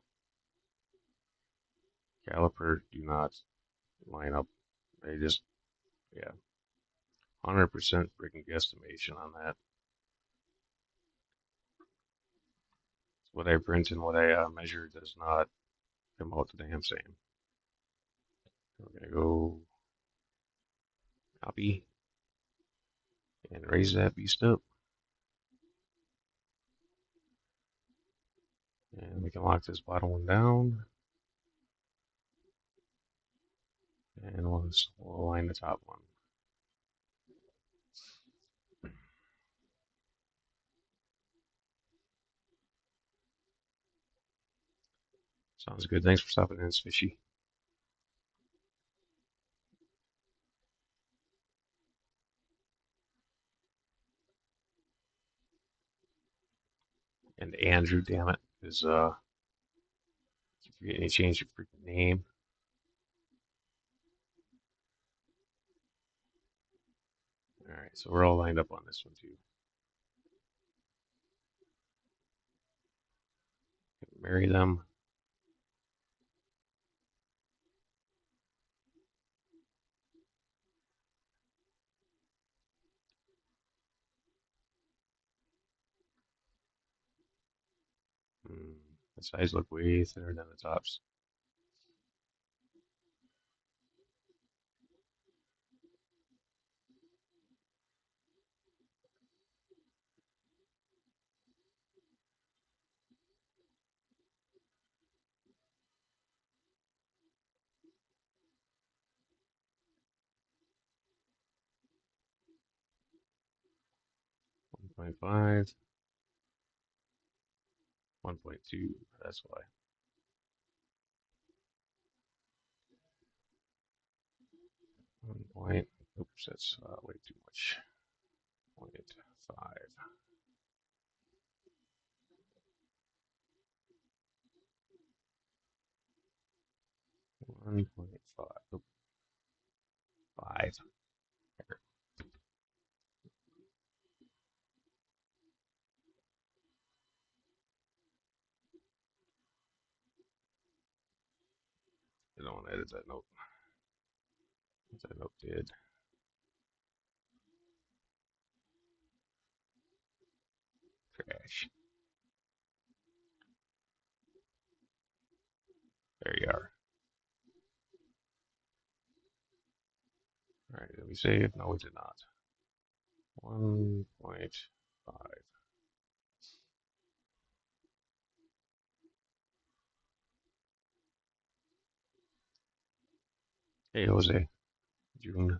caliper do not line up. They just, yeah, 100% freaking guesstimation on that. What I print and what I measure does not come out the damn same. We're gonna go copy and raise that beast up. And we can lock this bottom one down. And we'll align the top one. Sounds good. Thanks for stopping in, it's Fishy. And Andrew, damn it, is keep forgetting to change your freaking name. Alright, so we're all lined up on this one too. Marry them. The sides look way thinner than the tops. One point five, 1.2, that's why. Oops, that's way too much. 0.5. 1.5. 5. I don't want to edit that note. What that note did. Trash. There you are. Alright, did we save? No, we did not. 1.5. Hey, Jose. June.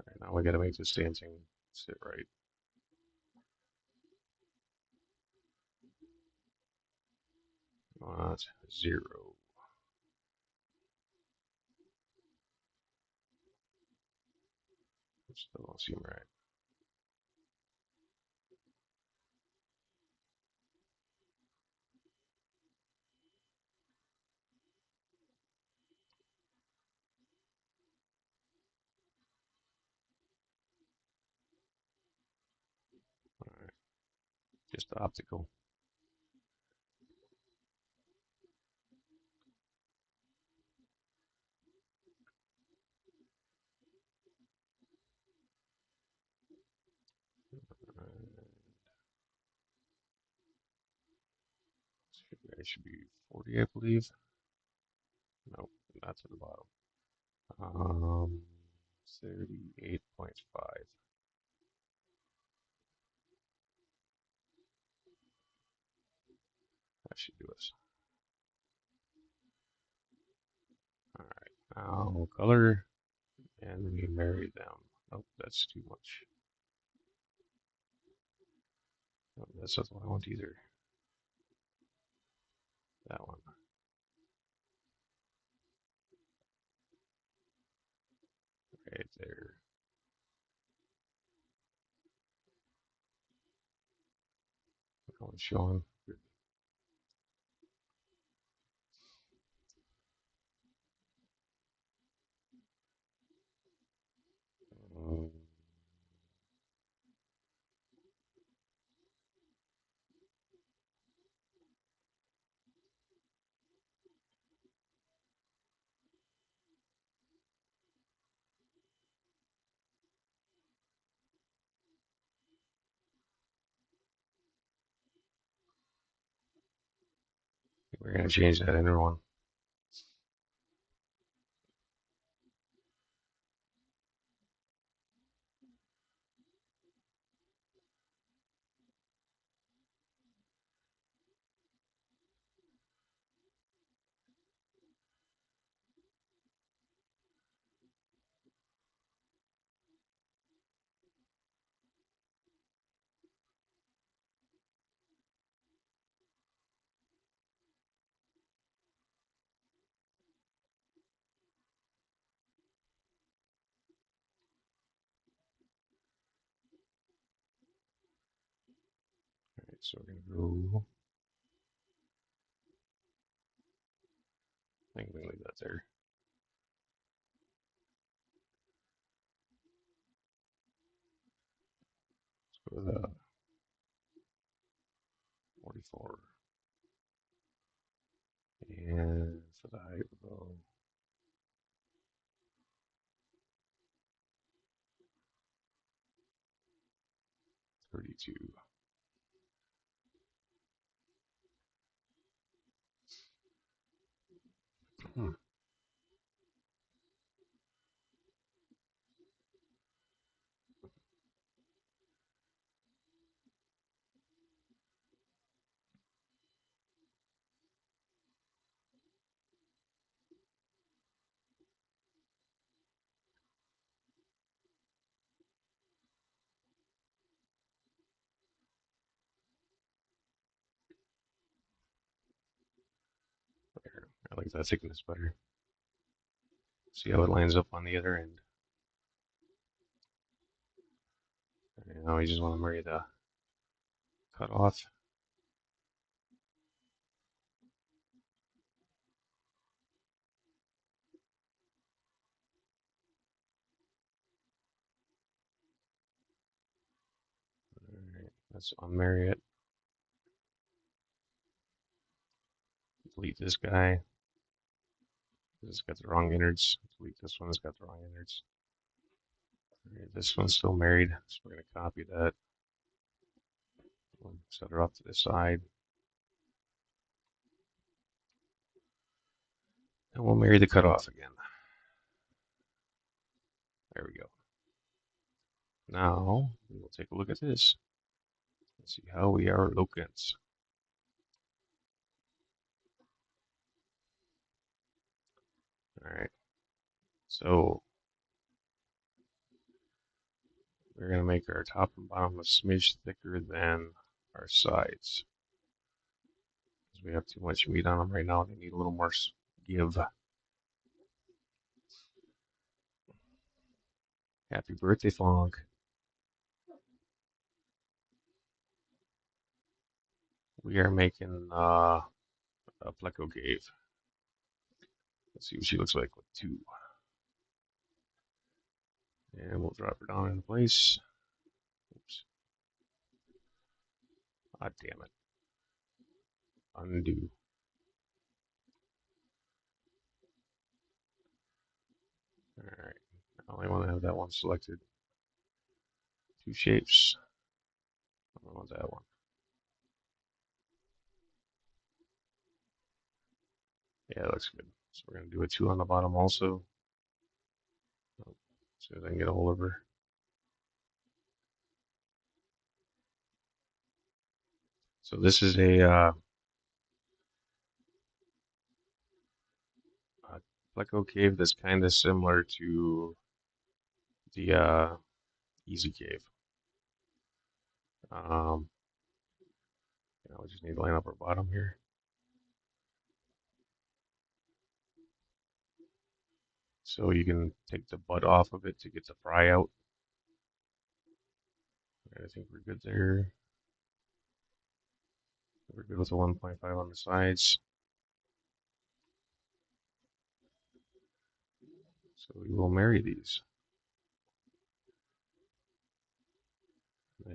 Alright, now we gotta make this damn thing sit right. Not 0. Still don't seem right. just optical. It should be 40, I believe. Nope, not to the bottom. 38.5. That should do us. All right, now color, and we marry them. Oh, that's too much. No, that's not what I want either. That one. Right there. That one's showing. Um, we're gonna change that inner one. All right, so we're gonna go. I think we can leave that there. Let's go to the 44. And for the height, we'll go 32. Hmm. There. I like that thickness better. See how it lines up on the other end. And now we just want to marry the cut off. Alright, let's unmarry it. Delete this guy. This has got the wrong innards. Delete this one, it's got the wrong innards. Alright, this one's still married, so we're going to copy that. We'll set her off to the side. And we'll marry the cutoff again. There we go. Now, we'll take a look at this. Let's see how we are looking. Alright, so we're going to make our top and bottom a smidge thicker than our sides. Because we have too much meat on them right now, they need a little more give. Happy birthday, Fong. We are making a Pleco Cave. Let's see what she looks like with two. And we'll drop her down into place. Oops. Ah, damn it. Undo. Alright. Now I want to have that one selected. Two shapes. I want that one. Yeah, that looks good. So we're going to do a 2 on the bottom also. So I can get a hold of her. So this is a Pleco cave that's kind of similar to the Easy Cave. We just need to line up our bottom here. So you can take the butt off of it to get the fry out. I think we're good there. We're good with the 1.5 on the sides. So we will marry these.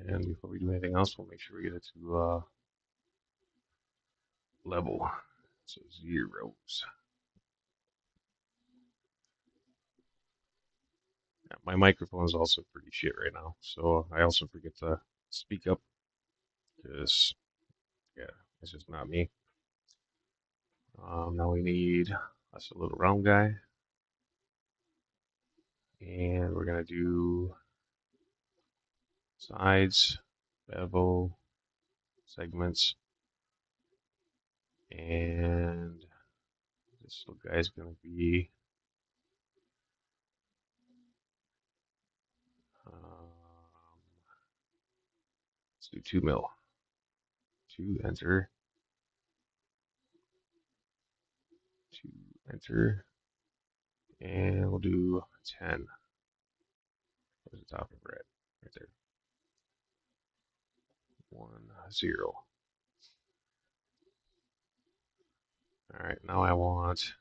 And before we do anything else, we'll make sure we get it to level. So zeros. Yeah, my microphone is also pretty shit right now, so I also forget to speak up because, yeah, it's just not me. Now we need us a little round guy, and we're gonna do sides, bevel, segments, and this little guy's gonna be let's do 2 mil. 2 enter, 2 enter, and we'll do 10. Where's the top of red? Right there. 1 0. All right, now I want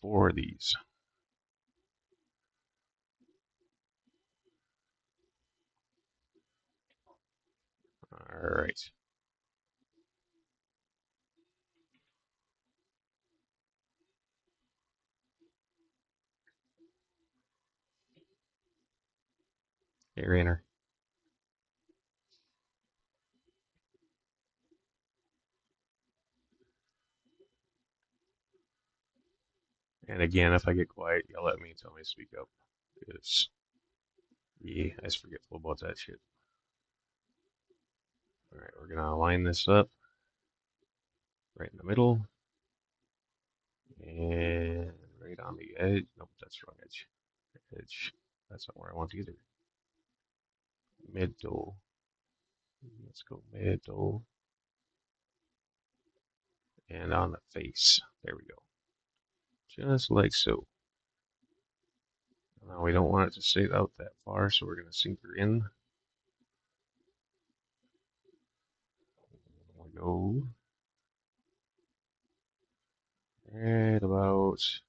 4 of these. All right. Hey, Rainer. And again, if I get quiet, yell at me and tell me to speak up. Because, yeah, I just forgetful about that shit. All right, we're going to line this up right in the middle. And right on the edge. Nope, that's the wrong edge. Edge. That's not where I want either. Middle. Let's go middle. And on the face. There we go. Just like so. Now we don't want it to stay out that far, so we're going to sink her in. We go right about.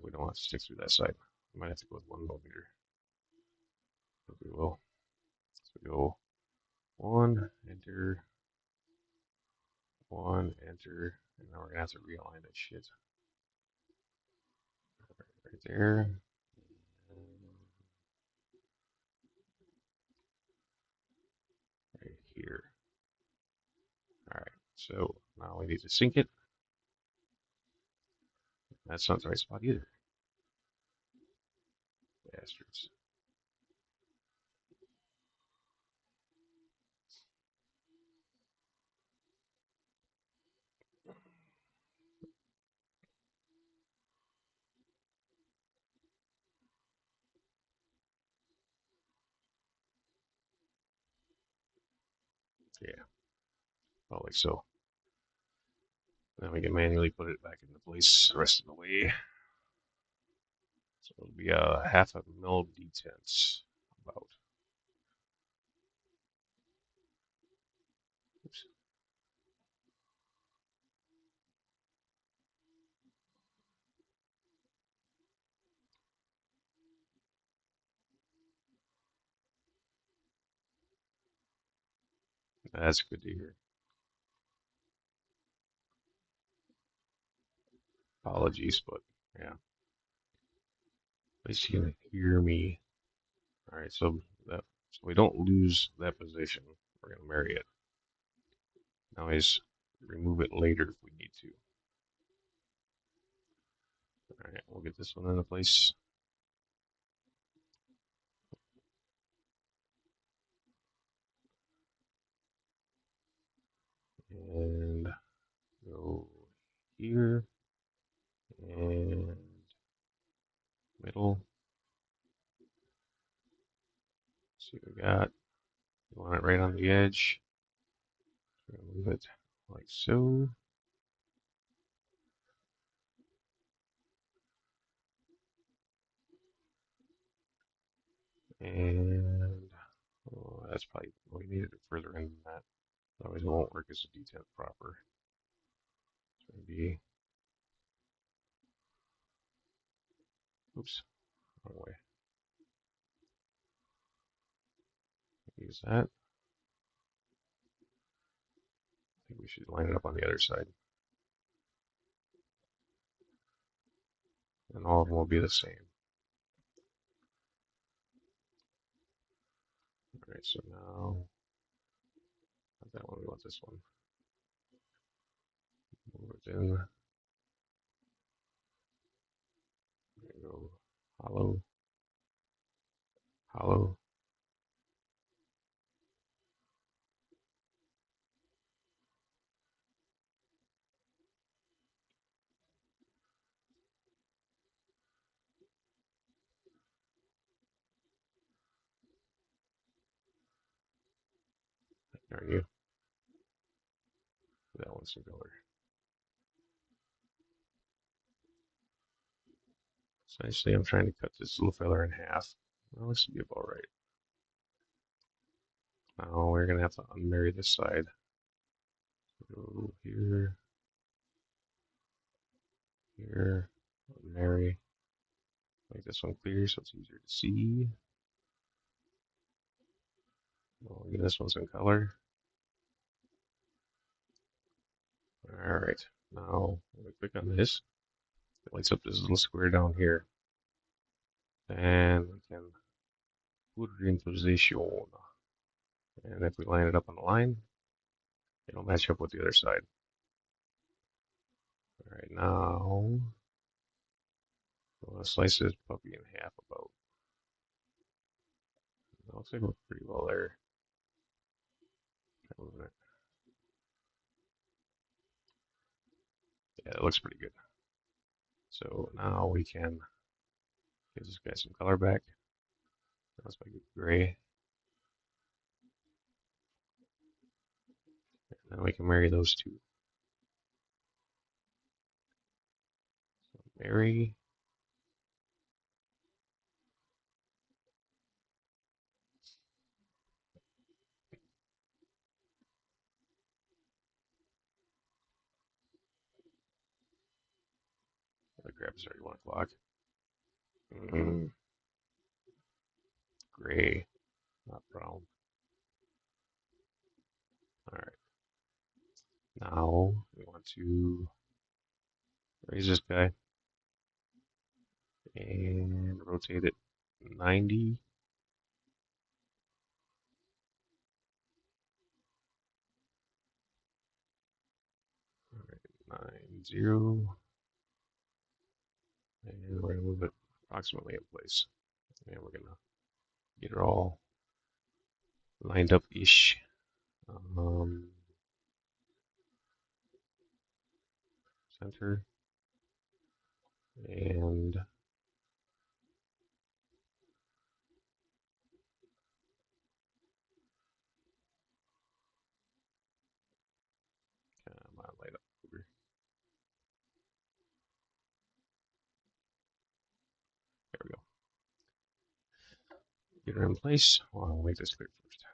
We don't want to stick through that side. We might have to go with 1 millimeter. But we will. So we go 1, enter, 1, enter, and now we're gonna have to realign that shit. Right there. Right here. Alright, so now we need to sync it. That's not the right spot either. Bastards. Yeah, probably so. Then we can manually put it back into place the rest of the way. So it'll be a 1/2 mil detents. About. Oops. That's good to hear. Apologies, but yeah, at least you can hear me. All right, so we don't lose that position. We're gonna marry it. Now is remove it later if we need to. All right, we'll get this one into place. And go here and middle. See what we got. You want it right on the edge. We're gonna move it like so. And oh, that's probably, we needed it further in than that. Otherwise it won't work as a detent proper. It's going to be, oops, wrong way. Use that. I think we should line it up on the other side. And all of them will be the same. Alright, so now, not that one, we want this one. Move it in. There we go. Hollow. Hollow. Darn you. That one's some color. Essentially, I'm trying to cut this little feather in half. Well, this should be about right. Now we're going to have to unmarry this side. Go here, here, unmarry. Make this one clear so it's easier to see. We'll give this one some color. Alright, now when we click on this, it lights up this little square down here. And we can put it in position. And if we line it up on the line, it'll match up with the other side. Alright, now we'll slice this puppy in half about. It looks like we're pretty well there. Yeah, it looks pretty good. So now we can give this guy some color back. Let's make it gray. And then we can marry those two. So marry. The crap is already 1 o'clock. Gray, not brown. Alright. Now we want to raise this guy and rotate it 90. Alright, 90. And we're going to move it approximately in place. And we're going to get it all lined up-ish. Center. And light up over. There we go. Get her in place. Well, I'll make this clear first.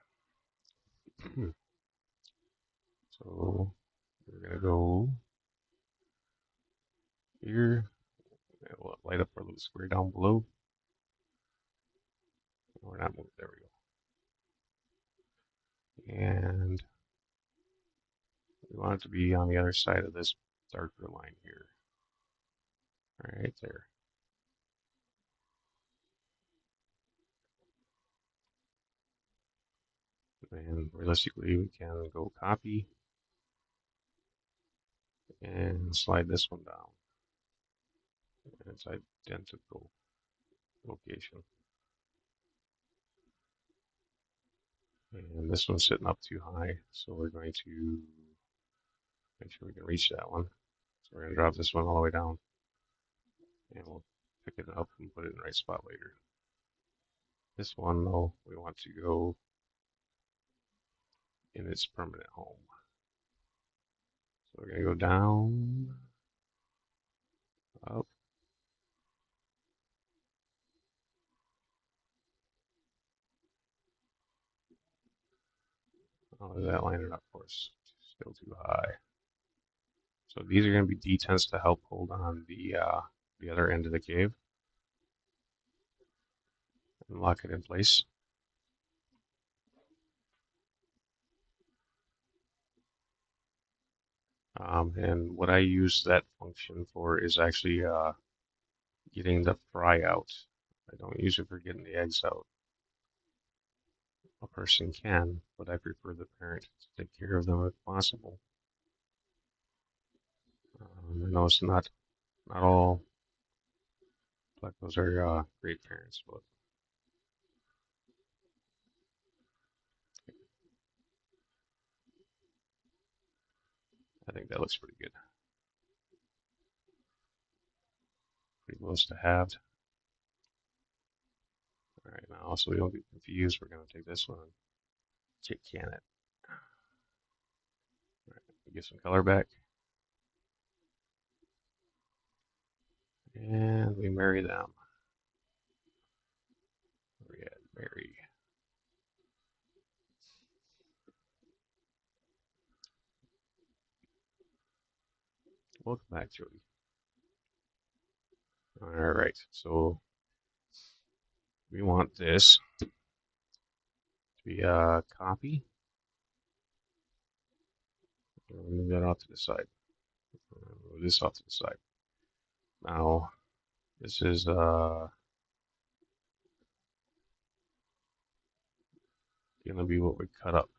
So we're gonna go here. We'll light up our little square down below. We're not moving. There we go. And We want it to be on the other side of this darker line here. Right there. And realistically, we can go copy and slide this one down. And it's identical location. And this one's sitting up too high, so we're going to make sure we can reach that one. So we're going to drop this one all the way down, and we'll pick it up and put it in the right spot later. This one, though, we want to go in its permanent home. So we're going to go down, up. How does that line it up for us? Still too high. So these are going to be D10s to help hold on the other end of the cave and lock it in place. And what I use that function for is actually getting the fry out. I don't use it for getting the eggs out. A person can, but I prefer the parent to take care of them if possible. I know it's not all Plecos are great parents, but I think that looks pretty good. Pretty close to halved. All right, now so we don't get confused, we're going to take this one and kick can it. All right, get some color back. And we marry them. Where we at? Marry. Welcome back, Jody. All right, so we want this to be a copy. Move that off to the side. Move this off to the side. Now, this is going to be what we cut up.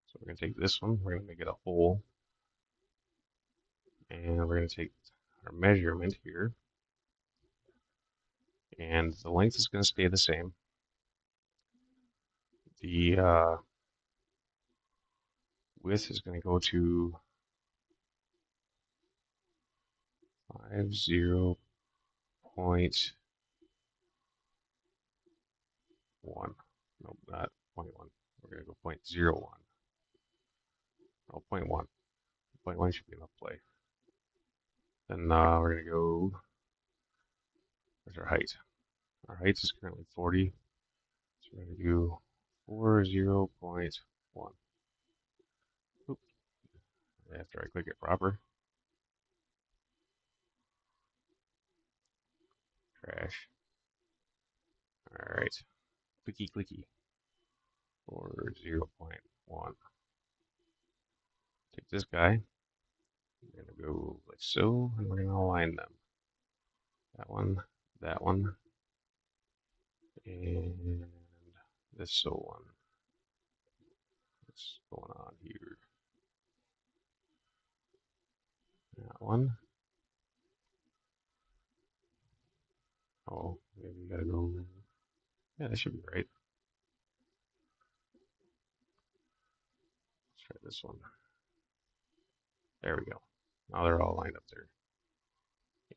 So we're going to take this one, we're going to make it a hole, and we're going to take our measurement here, and the length is going to stay the same. The width is going to go to 50.1. Nope, not 0.1. We're going to go 0.01. Oh, 0.1. 0.1 should be enough play. Then we're going to go, where's our height? Our height is currently 40. So we're going to do 40.1. Oop. After I click it proper. Trash. Alright. Clicky clicky. For 0.1. Take this guy. We're going to go like so, and we're going to align them. That one, and this so one. What's going on here? That one. Oh, maybe we gotta go. Yeah, that should be right. Let's try this one. There we go. Now they're all lined up there.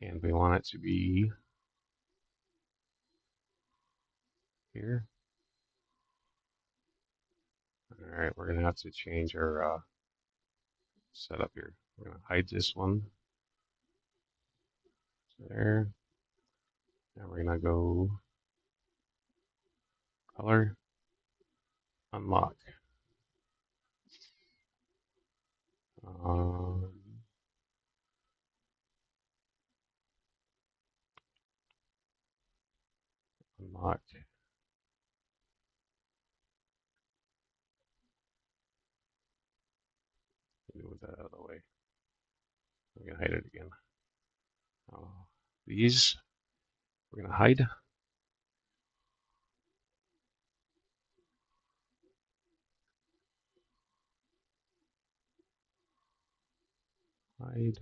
And we want it to be here. Alright, we're gonna have to change our setup here. We're gonna hide this one. There. And we're gonna go color, unlock. Um, Unlock. Move that out of the way. I'm gonna hide it again. These we're gonna hide. Hide.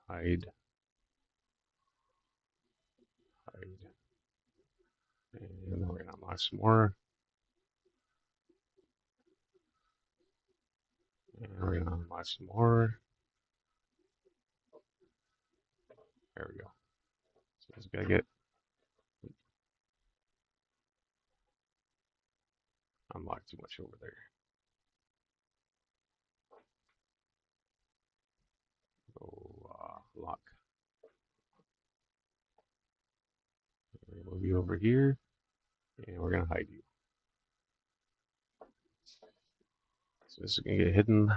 Hide. Hide. And then we're gonna unlock some more. And we're gonna unlock some more. There we go. So just gotta get unlocked too much over there. Go lock. We're gonna move you over here, and we're gonna hide you. So this is gonna get hidden.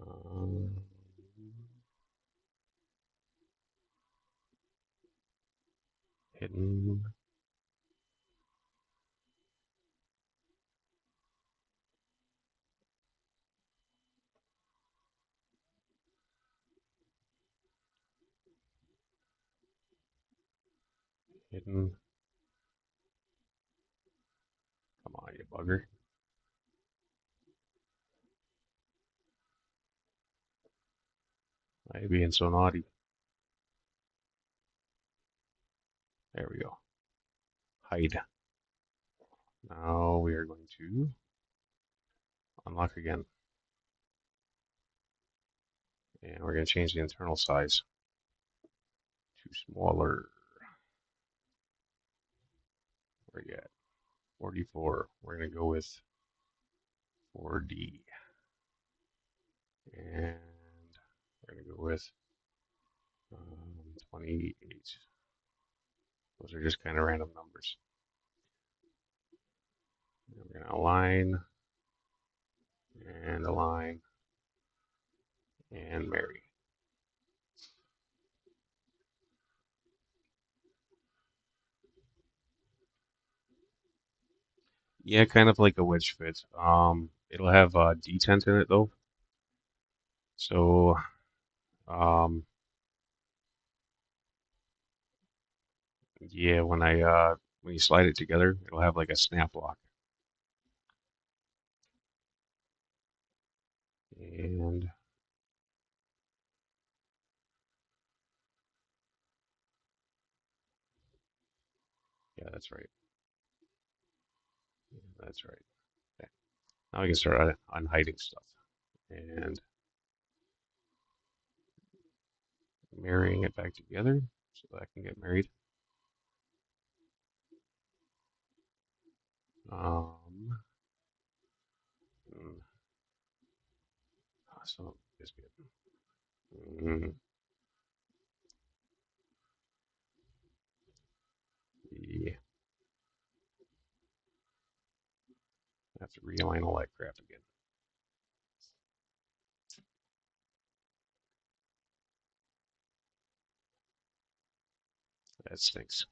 Um, hidden. Hidden. Come on, you bugger. Why are you being so naughty? There we go. Hide. Now we are going to unlock again. And we're going to change the internal size to smaller. Where you at? 44. We're going to go with 4D. And we're going to go with 28. Those are just kind of random numbers. And we're going to align and align and marry. Yeah, kind of like a wedge fit. It'll have detent in it though. So yeah, when you slide it together, it'll have like a snap lock. And yeah, that's right. Yeah, that's right. Okay. Now we can start unhiding stuff and marrying it back together so that I can get married. Um, mm, so is good. Yeah, I have to realign all that crap again. That stinks.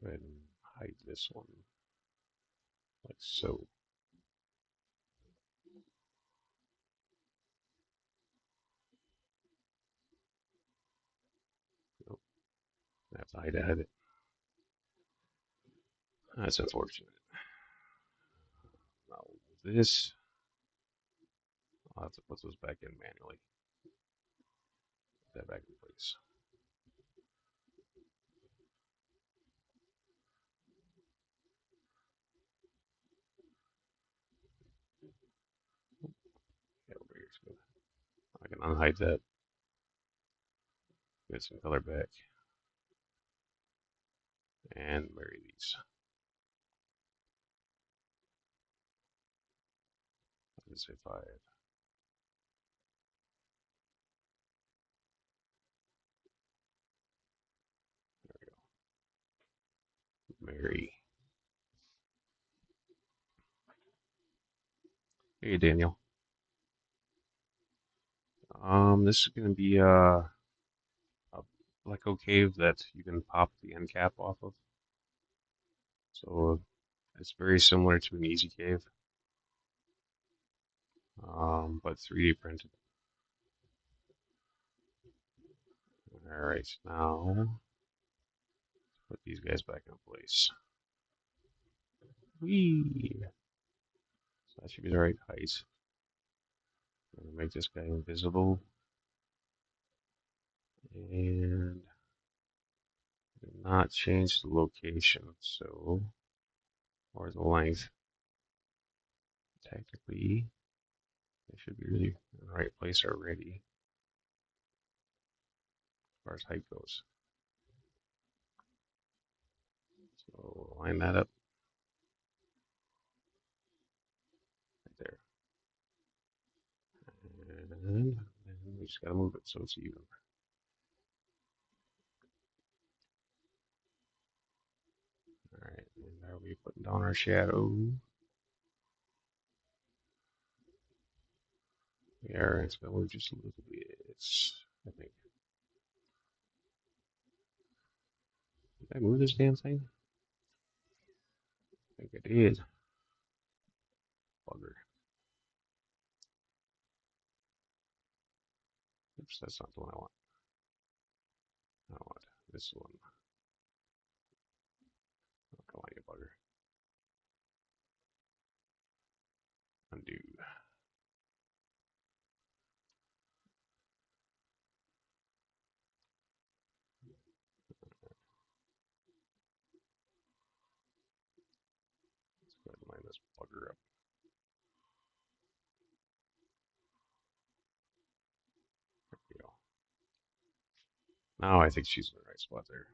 Go ahead and hide this one like so. Nope, I have to hide it. That's unfortunate. Now this, I'll have to put those back in manually. Put that back in place. Yeah, over here's good. I can unhide that. Get some color back and marry these. Let's say 5. There we go. Marry. Hey, Daniel. This is gonna be Echo cave that you can pop the end cap off of. So it's very similar to an easy cave, but 3D printed. All right, now put these guys back in place. Whee! So that should be the right height. I'm gonna make this guy invisible and not change the location, so or the length. Technically, they should be really in the right place already as far as height goes. So line that up right there. And then we just gotta move it so it's even. Alright, and now we're putting down our shadow. Yeah, it's gonna move just a little bit. I think. Did I move this damn thing? I think I did. Bugger. Oops, that's not the one I want. I want this one. Oh, come on, you bugger. Undo. Let's go ahead and line this bugger up. There we go. Now I think she's in the right spot there.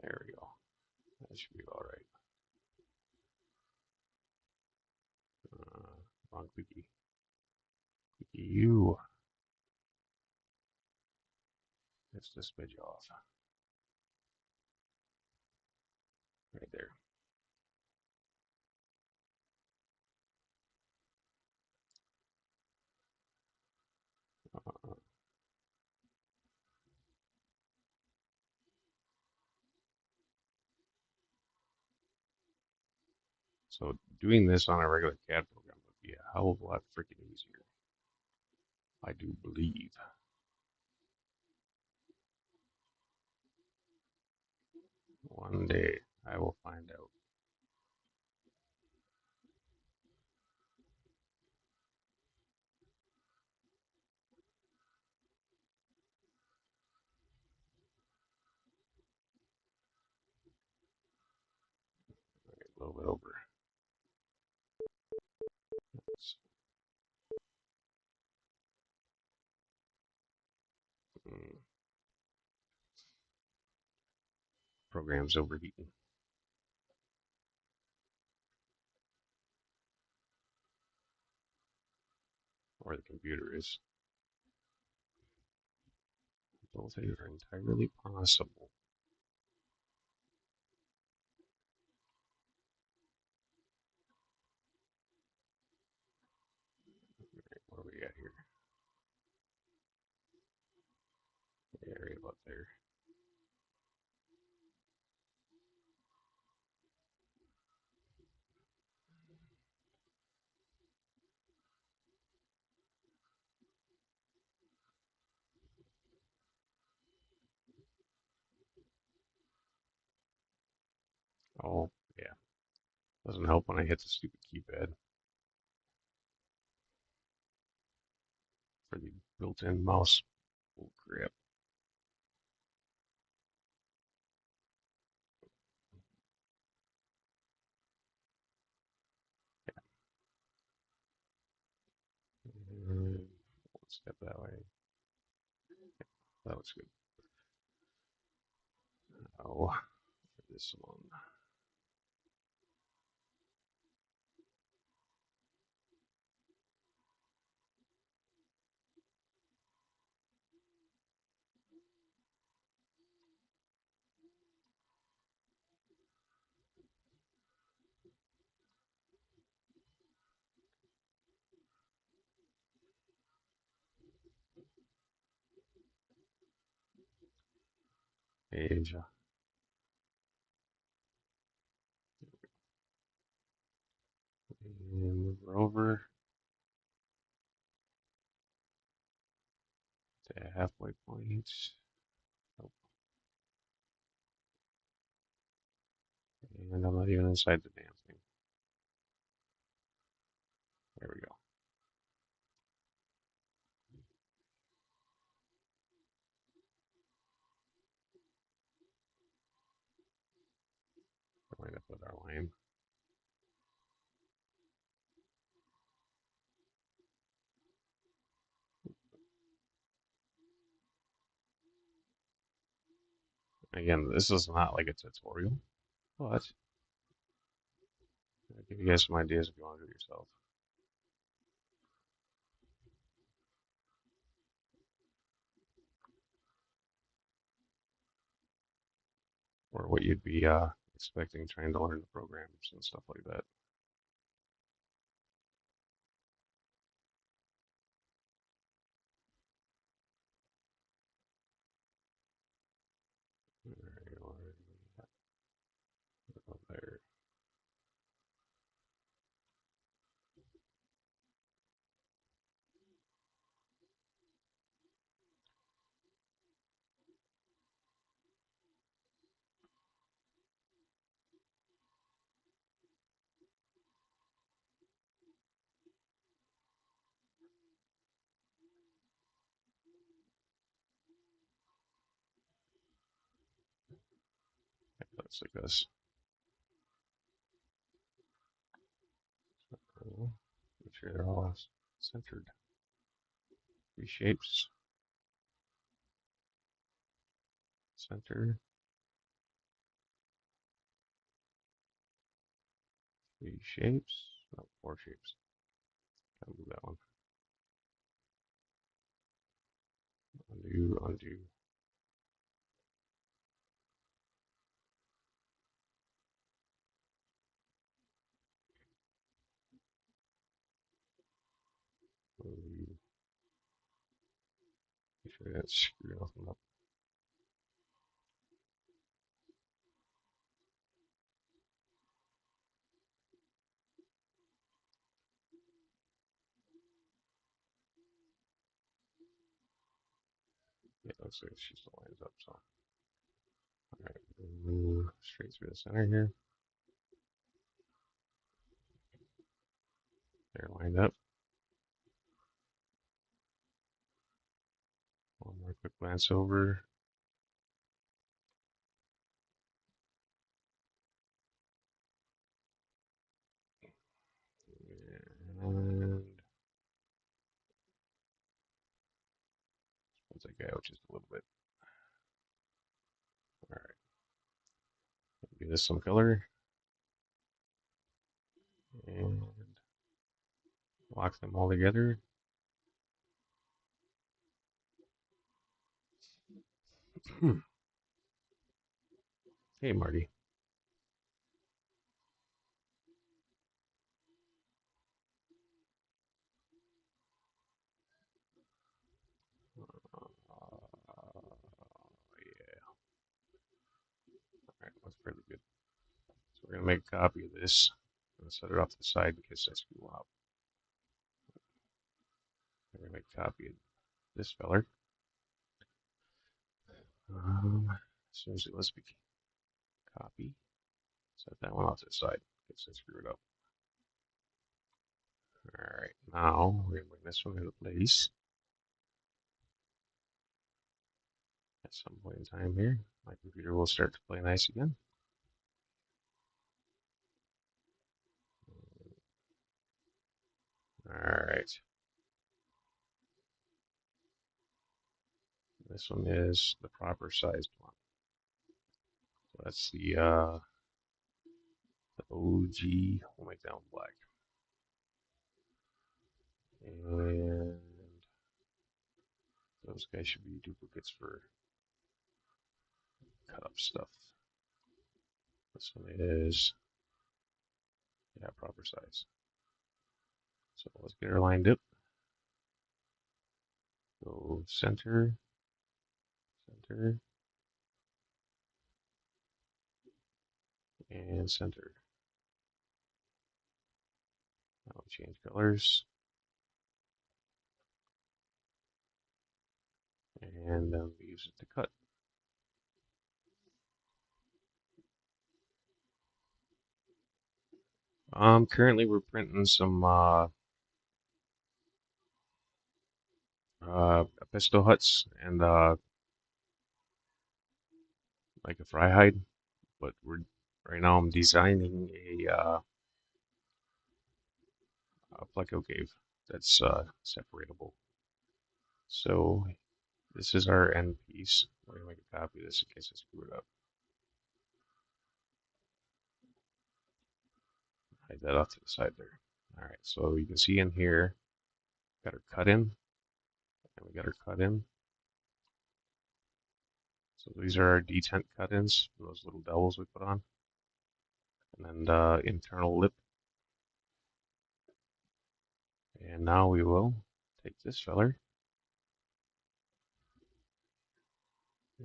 There we go. That should be all right. Wrong clicky. Clicky you. Let's just smidge off. Right there. Uh, so doing this on a regular CAD program would be a hell of a lot freaking easier. I do believe. One day I will find out. Right, a little bit over. Mm, program's overheating. Or the computer is. Both are entirely possible. Right, what do we got here? Yeah, right about there. Oh, yeah. Doesn't help when I hit the stupid keypad for the built-in mouse. Oh, crap. One step that way. That was good. Oh, this one. Page. And move her over to a halfway point. Nope. And I'm not even inside the damn thing. There we go. Line up with our line. Again, this is not like a tutorial, but I'll give you guys some ideas if you want to do it yourself. Or what you'd be expecting trying to learn the programs and stuff like that. There. Looks like this. Make sure they're all centered. Three shapes. Center. Three shapes. No, four shapes. Gotta move that one. Undo, undo. Undo. Make sure I didn't screw nothing up. Yeah, looks like she still lines up, so. Alright, move straight through the center here. They're lined up. One more quick glance over. And once I go just a little bit. Alright. Give this some color. And lock them all together. Hey, Marty. Yeah. Alright, that's pretty good. So we're going to make a copy of this and set it off to the side in case I screw up. We're going to make a copy of this feller. Seriously, let's be copy. Set that one off to the side in case I screw it up. Alright, now we're going to bring this one into place. At some point in time here, my computer will start to play nice again. Alright. This one is the proper sized one. So that's the OG. We'll make that one black. And those guys should be duplicates for cut up stuff. This one is, yeah, proper size. So let's get her lined up. Go center, center, and center. Now we change colors, and then we use it to cut. Currently we're printing some pistol huts and like a fry hide, but we're right now I'm designing a pleco cave that's separatable. So this is our end piece. Let me make a copy of this in case I screw it up. Hide that off to the side there. All right, so you can see in here, got our cut in, and we got our cut in. So these are our detent cut-ins, those little dowels we put on. And then the internal lip. And now we will take this feller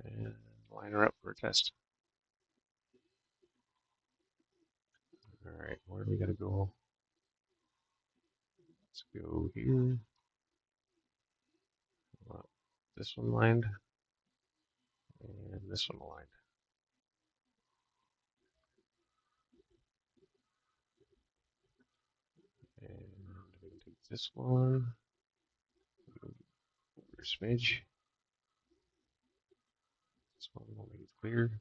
and line her up for a test. Alright, where do we gotta go? Let's go here. This one lined, and this one aligned. And we can take this one, over a smidge. This one will make it clear.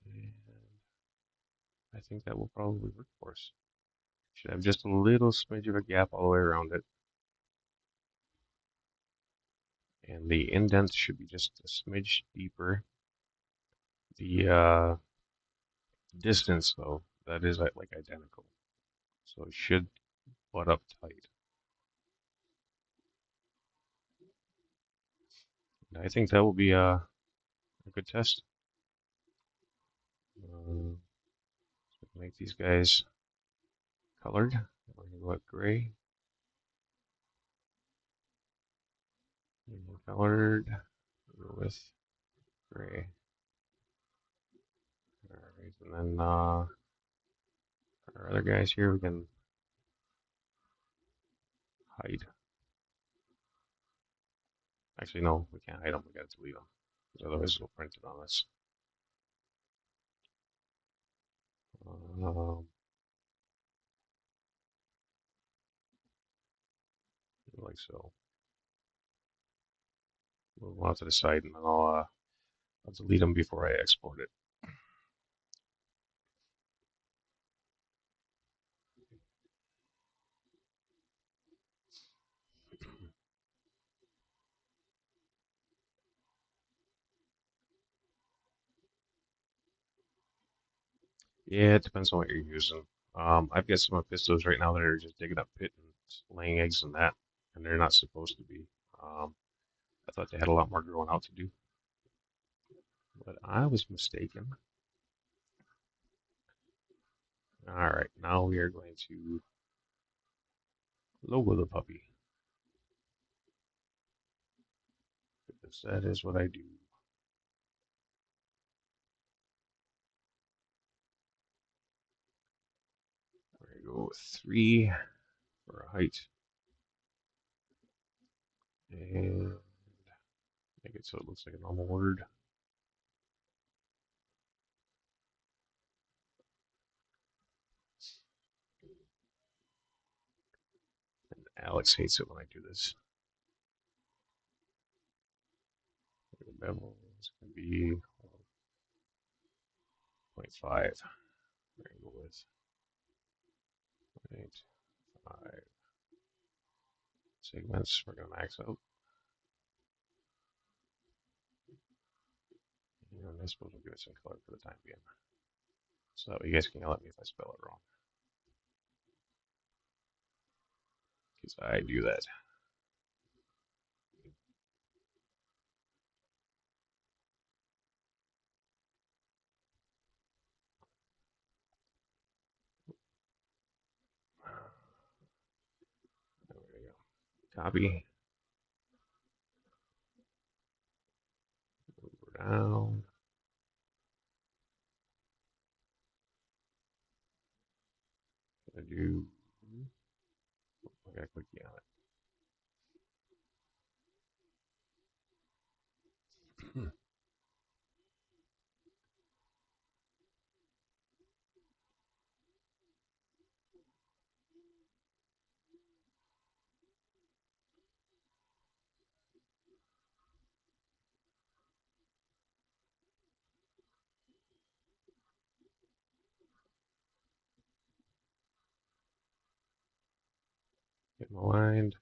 And I think that will probably work for us. Should have just a little smidge of a gap all the way around it. And the indent should be just a smidge deeper. The distance, though, that is like identical. So it should butt up tight. And I think that will be a good test. So make these guys colored. We're going to go with gray. And colored. Go with gray. Alright, and then our other guys here we can hide. Actually, no, we can't hide them. We got to delete them, because otherwise it'll print it on us. Like so. Move them off to the side, and then I'll delete them before I export it. Yeah, it depends on what you're using. I've got some pistos right now that are just digging up pit and laying eggs in that, and they're not supposed to be. I thought they had a lot more growing out to do, but I was mistaken. All right, now we are going to logo the puppy, because that is what I do. We're going to go with 3 for a height, and make it so it looks like a normal word. And Alex hates it when I do this. The bevel is going to be 0.5. We're going to go with 0.5 segments. We're going to max out. And I suppose we'll give it some color for the time being. So that way you guys can yell at me if I spell it wrong. Because I do that. Copy. Go down. I do. I gotta click on it. Get aligned.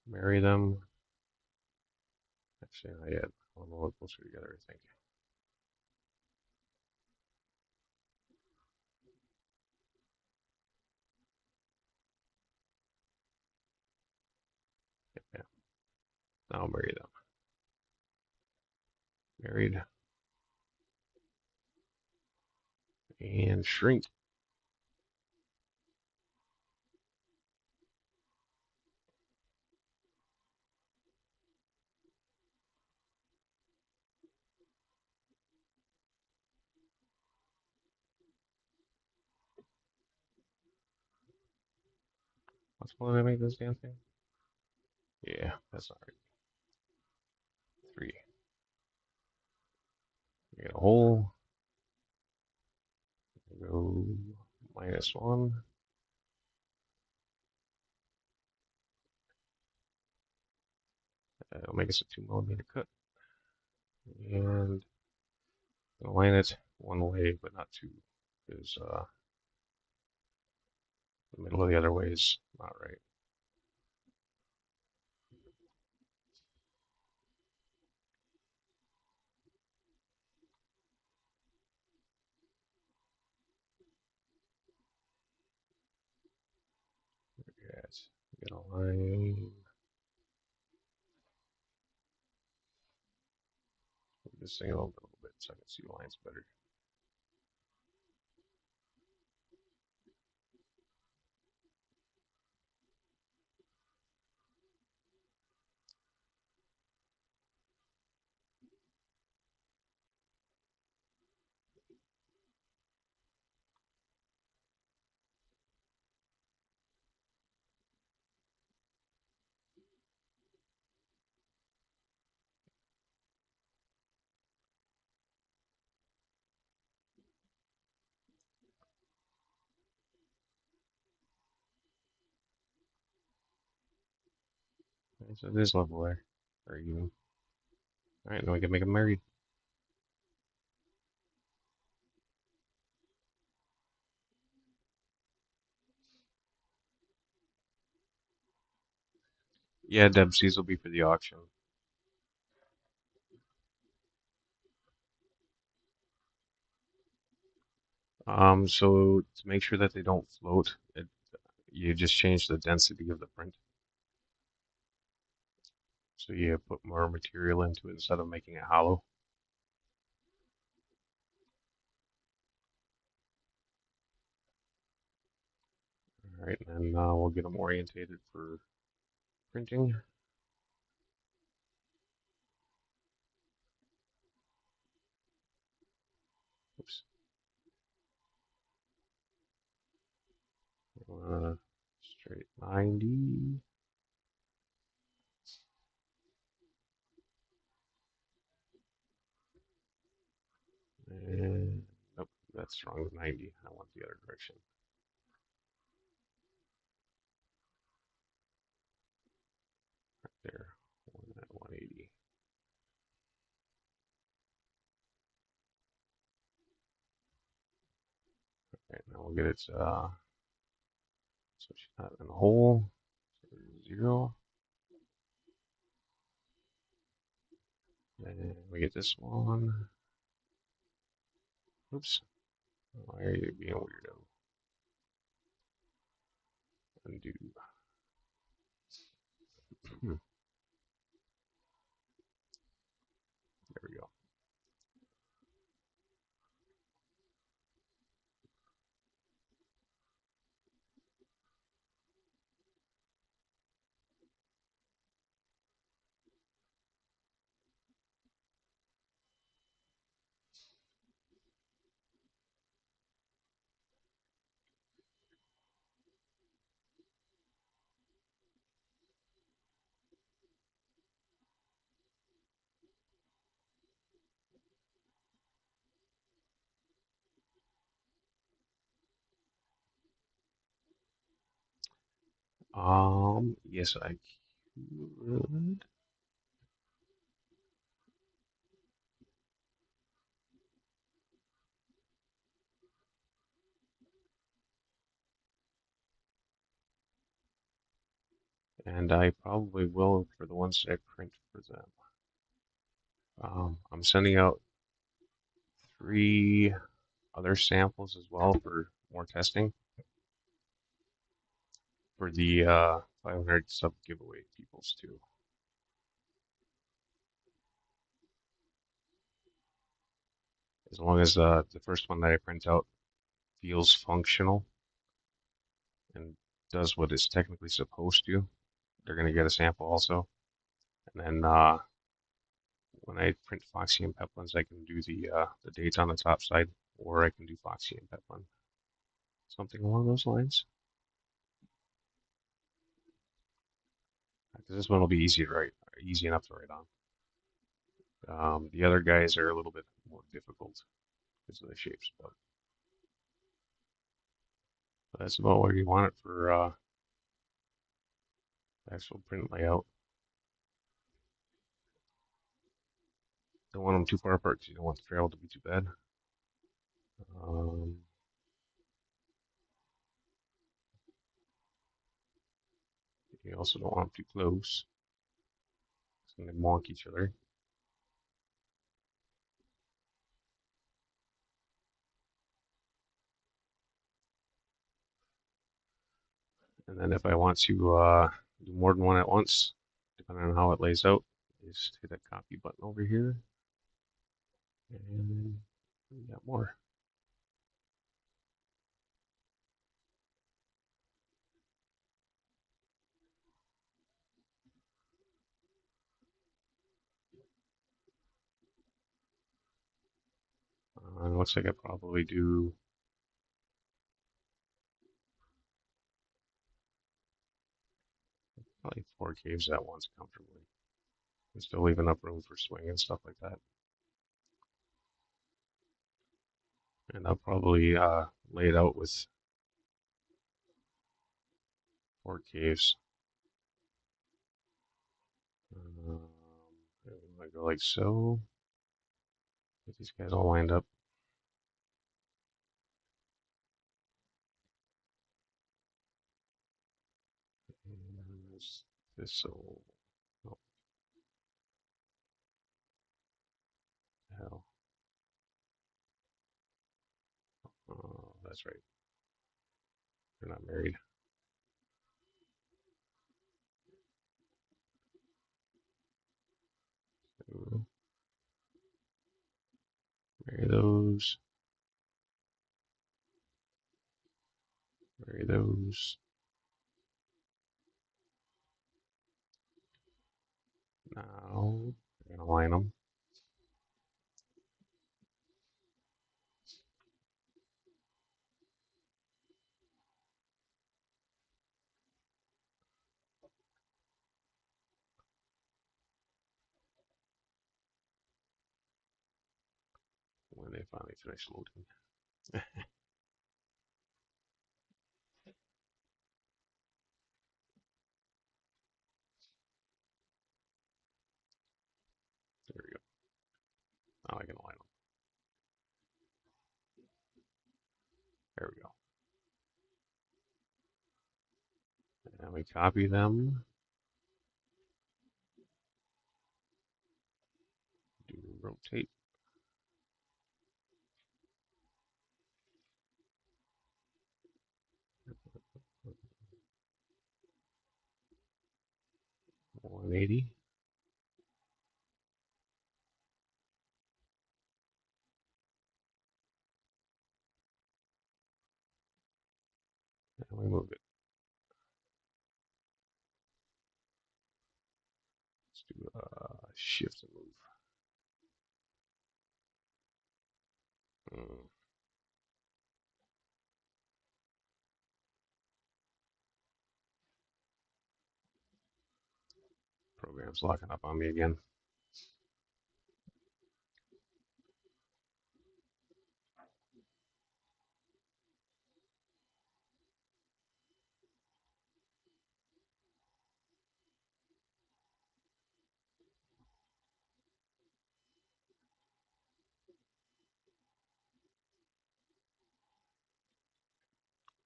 Marry them. Actually, not yet. A little closer together, I think. Yeah. Now marry them. Married. And shrink. What's one to make this damn thing? Yeah, that's not right. 3. We get a hole. Go -1. That'll make us a 2mm cut. And align it one way, but not two, because the middle of the other way is not right. Yes, get a line. Move this thing over a little bit so I can see the lines better. Okay, so it is level there, or even. All right, now we can make them married. Yeah, Debsies will be for the auction. So to make sure that they don't float, you just change the density of the print. So you put more material into it instead of making it hollow. All right, and then we'll get them orientated for printing. Oops. Straight 90. And nope, that's wrong. 90. I want the other direction. Right there. One at 180. Okay, now we'll get it so she's not in the hole. 0. And we get this one. Oops. Why are you being a weirdo? Undo. There we go. Yes, I could. And I probably will for the ones that I print for them. I'm sending out 3 other samples as well for more testing for the 500 sub giveaway peoples too. As long as the first one that I print out feels functional and does what it's technically supposed to, they're going to get a sample also. And then when I print Foxy and Peplins, I can do the dates on the top side, or I can do Foxy and Peplin, something along those lines. Because this one will be easy to write, easy enough to write on. The other guys are a little bit more difficult because of the shapes, but that's about where you want it for actual print layout. Don't want them too far apart because you don't want the trail to be too bad. Um, you also don't want them too close. It's going to wonk each other. And then if I want to do more than one at once, depending on how it lays out, just hit that copy button over here, and we got more. It looks like I probably do probably 4 caves at once comfortably. And still leaving up room for swing and stuff like that. And I'll probably lay it out with 4 caves. I go like so. Get these guys all lined up. And this so oh hell. Oh, that's right. They're not married. So, marry those. Marry those. Now we're gonna line them. When they finally finish loading. There we go. Now I can align them. There we go. And we copy them. Do rotate. uh, 180. And we move it. Let's do shift and move. Mm, program's locking up on me again.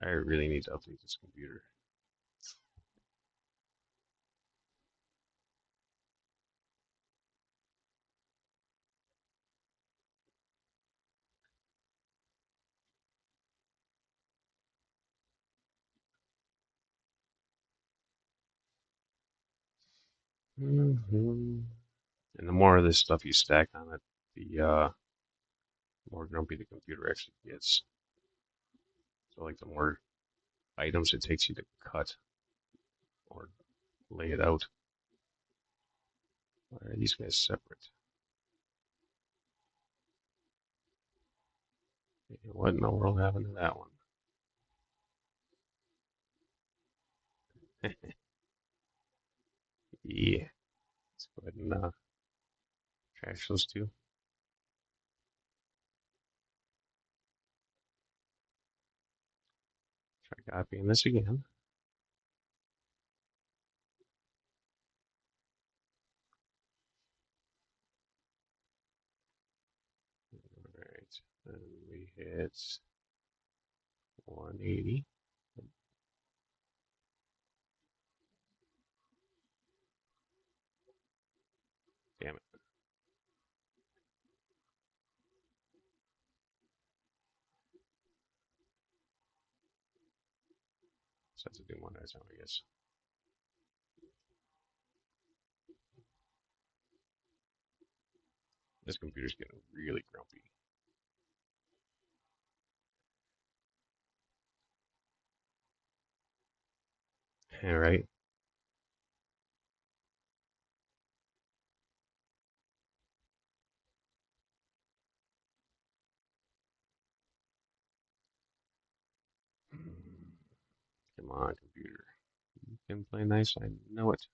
I really need to update this computer. And the more of this stuff you stack on it, the more grumpy the computer actually gets. So like the more items it takes you to cut or lay it out. Why are these guys separate? What in the world happened to that one? Yeah, let's go ahead and trash those two. Try copying this again. Alright, and we hit 180. Damn it. So I have to do one at a time, I guess. This computer's getting really grumpy. Alright. Come on, computer. You can play nice, I know it.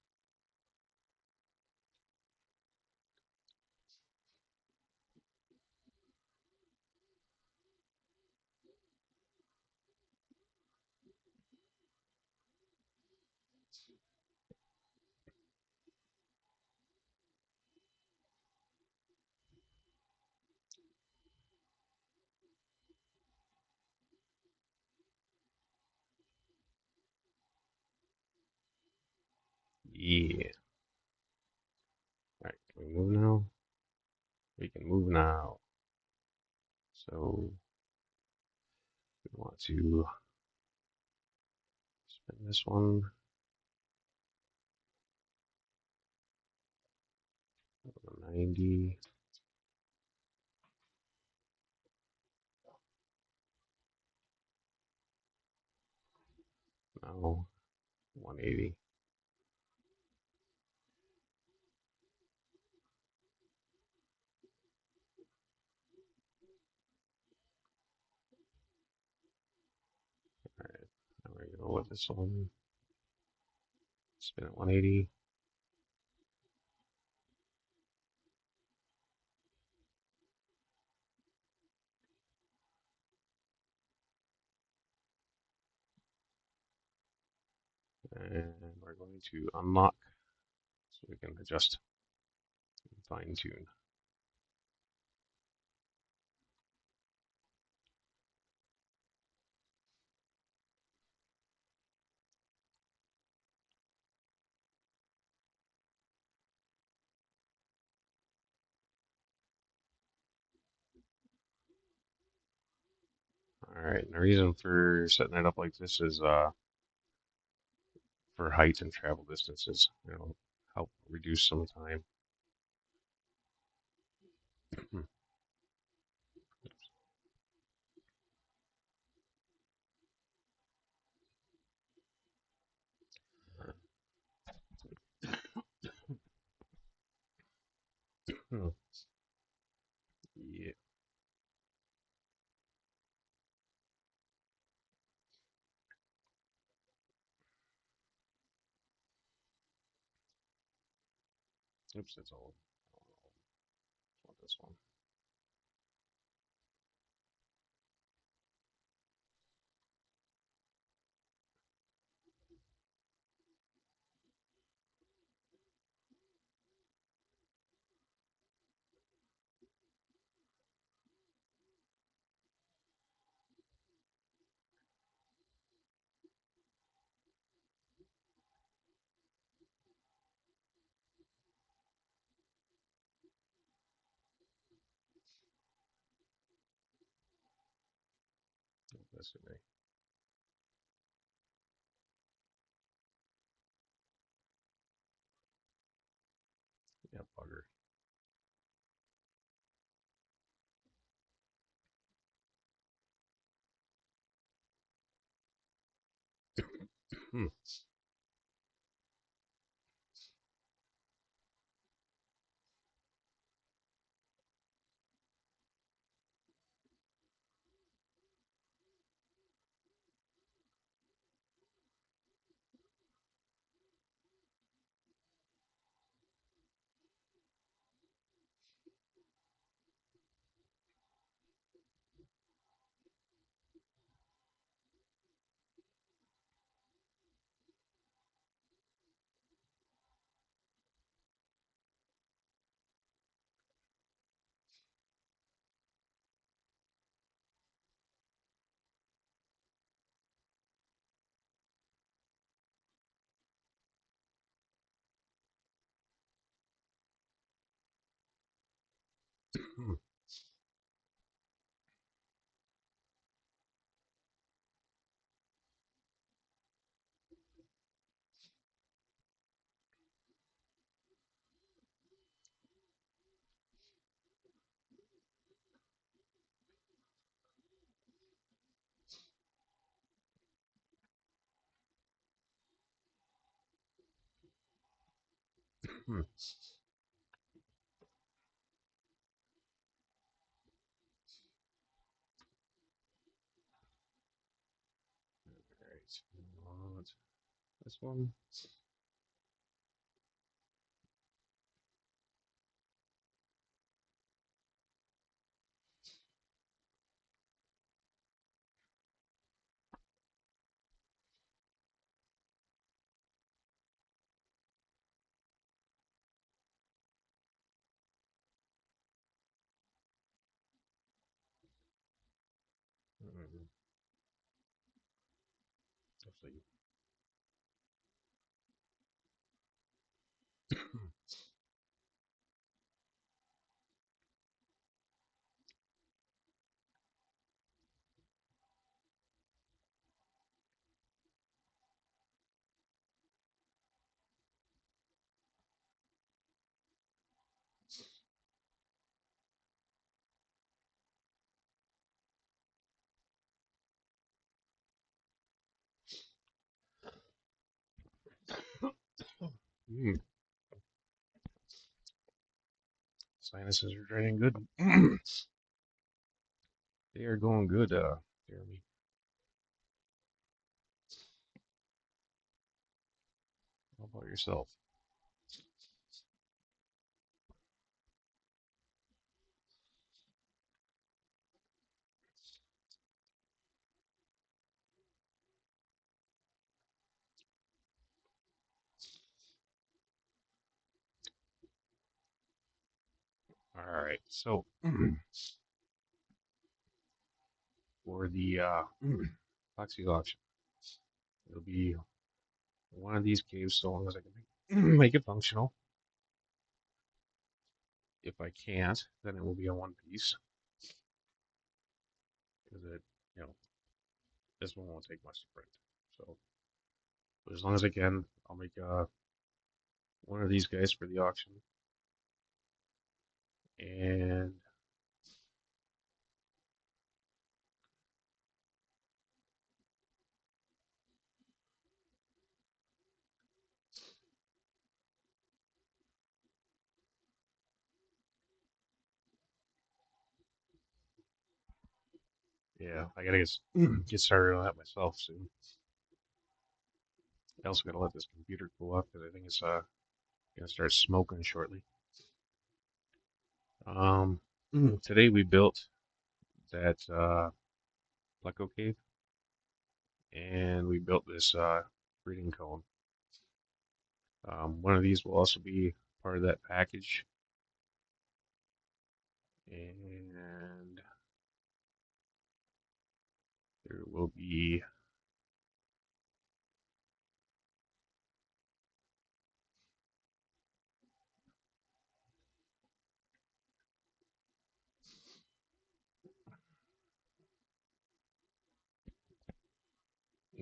Yeah. Alright, can we move now? We can move now. So we want to spin this one. 90. No. 180. Alright, now we're gonna go with this one. Spin it 180. And we're going to unlock so we can adjust and fine tune. Alright, and the reason for setting it up like this is for height and travel distances. Help reduce some time. Yeah. Oops, that's all. I want this one. Listen, yeah, bugger. Hmm. Hmm. Hmm. All right. This one. Mm, let's see. Mm, sinuses are draining good. They are going good, Jeremy. How about yourself? All right. So for the Foxy auction, it'll be one of these caves so long as I can make it functional. If I can't, then it will be a one piece because you know, this one won't take much to print. So, but as long as I can, I'll make one of these guys for the auction. And yeah, I gotta get started on that myself soon. I also gotta let this computer cool off because I think it's gonna start smoking shortly. Um, today we built that Pleco cave, and we built this breeding cone. One of these will also be part of that package, and there will be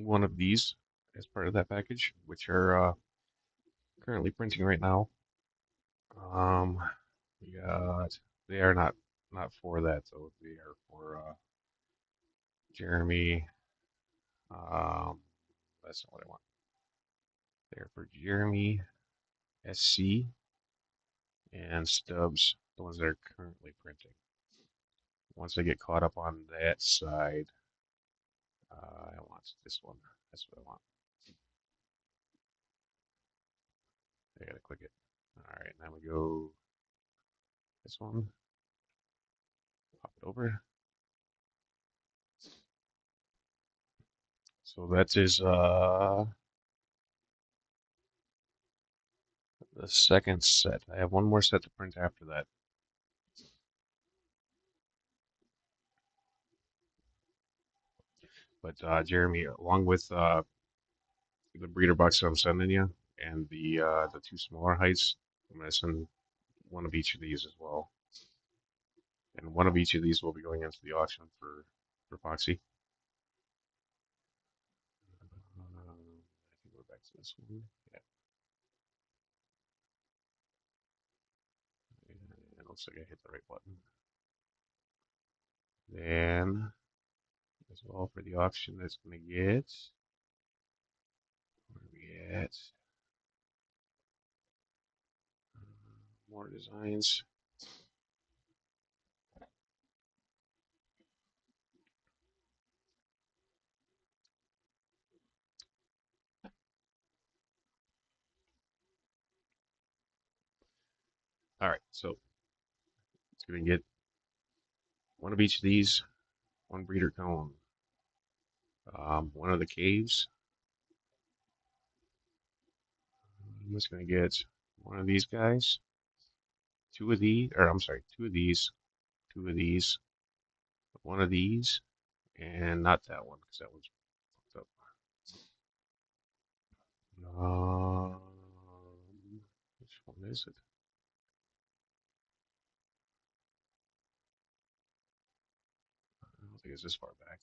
one of these as part of that package, which are currently printing right now. Um, we got they are not for that though. They are for Jeremy. Um, that's not what I want. They're for Jeremy, SC, and Stubbs, the ones that are currently printing. Once I get caught up on that side, I want this one. That's what I want. I gotta click it. All right, now we go this one. Pop it over. So that is the second set. I have one more set to print after that. But Jeremy, along with the breeder box that I'm sending you and the two smaller heights, I'm gonna send one of each of these as well. And one of each of these will be going into the auction for Foxy. I think we're back to this one. Yeah. And it looks like I hit the right button. Then as well for the auction that's gonna get where are we at? More designs. All right, so it's gonna get one of each of these, one breeder cone, one of the caves. I'm just gonna get one of these guys, two of these, or I'm sorry, two of these, one of these, and not that one because that one's fucked up. Which one is it? I don't think it's this far back.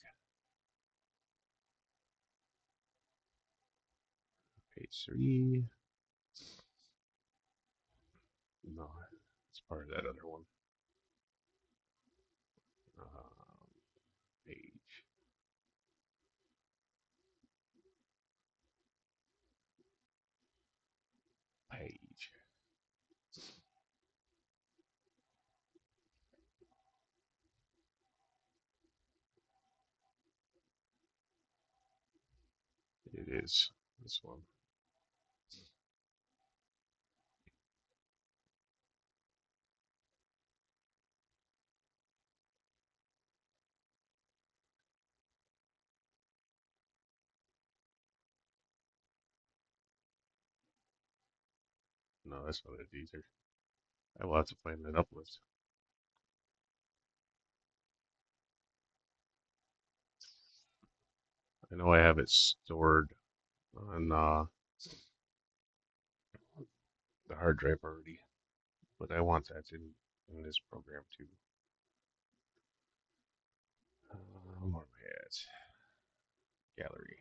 Page 3. No, it's part of that other one. Um, page. Page. It is this one. No, that's not it either. I will have to find that uplift. I know I have it stored on the hard drive already, but I want that in this program too. Where am I at? Gallery.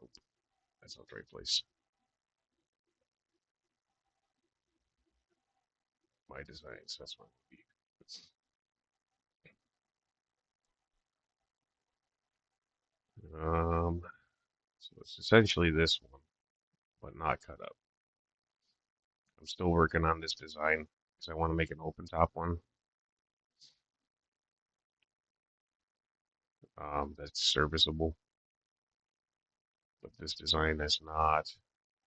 Oh, that's not the right place. My designs. That's what it would be. So it's essentially this one, but not cut up. I'm still working on this design because I want to make an open top one that's serviceable. But this design is not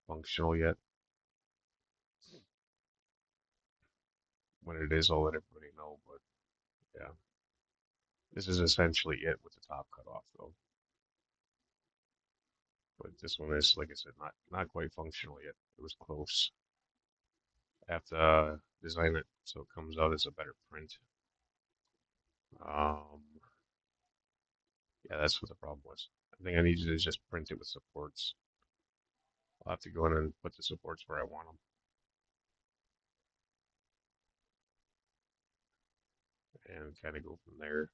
functional yet. When it is, I'll let everybody know. But yeah, this is essentially it with the top cut off though. But this one is, like I said, not quite functional yet. It was close. I have to design it so it comes out as a better print. Um, yeah, that's what the problem was. I think I need to just print it with supports. I'll have to go in and put the supports where I want them. and kind of go from there.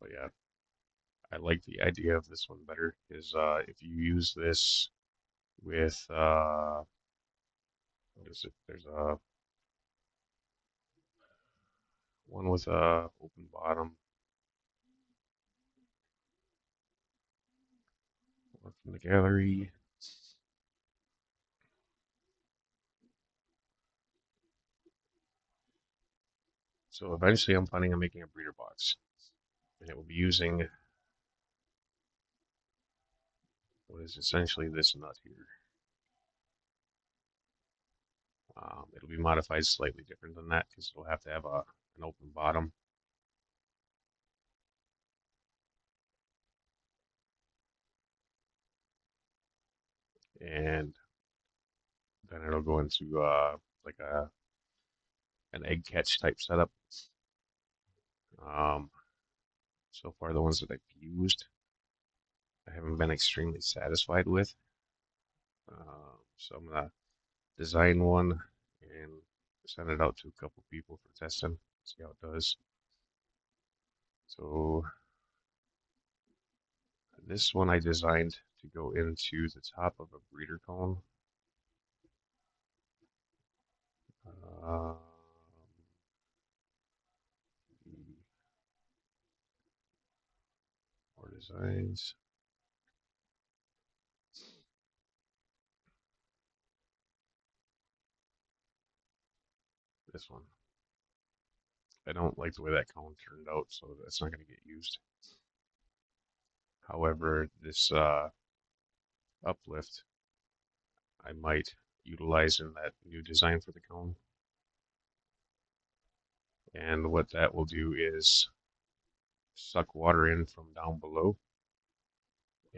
But yeah, I like the idea of this one better because if you use this with what is it? There's a one with a open bottom, one from the gallery. So eventually, I'm planning on making a breeder box, and it will be using what is essentially this nut here. It'll be modified slightly different than that because it'll have to have an open bottom. And then it'll go into like an egg catch type setup. Um, so far, the ones that I've used, I haven't been extremely satisfied with. So I'm gonna design one and send it out to a couple people for testing, see how it does. So this one I designed to go into the top of a breeder cone. Um, more designs. This one. I don't like the way that cone turned out, so that's not going to get used. However, this uplift I might utilize in that new design for the cone. And what that will do is suck water in from down below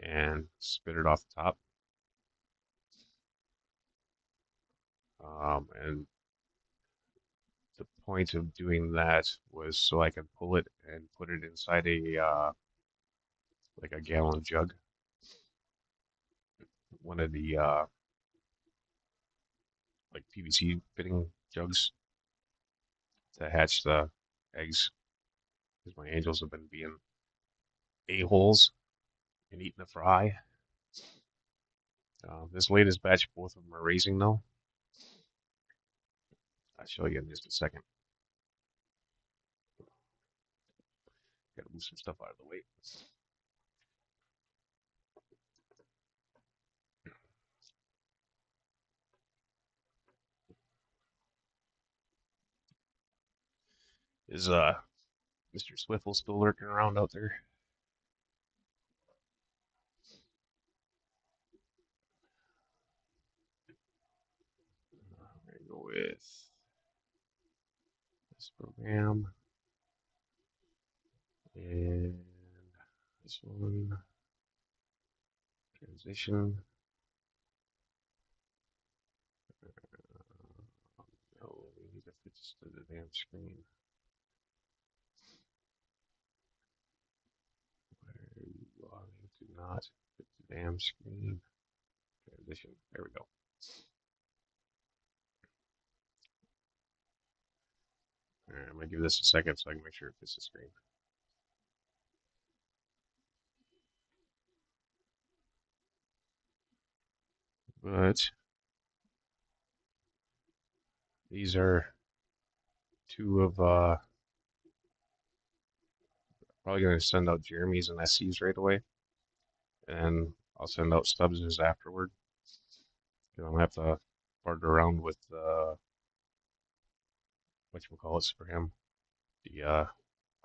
and spit it off the top. And the point of doing that was so I could pull it and put it inside a like a gallon jug, one of the like PVC fitting jugs to hatch the eggs, because my angels have been being a-holes and eating the fry. This latest batch, both of them are raising though. I'll show you in just a second. Gotta move some stuff out of the way. Is Mr. Swiffle still lurking around out there? I'm gonna go with this program and this one. Transition. No, we need to fit this to the damn screen. Where are you logging to not fit the damn screen? Transition. There we go. Alright, I'm gonna give this a second so I can make sure it fits the screen. But these are two of probably gonna send out Jeremy's and SC's right away, and I'll send out Stubbs's afterward. I don't have to barter around with whatchamacallits for him, the out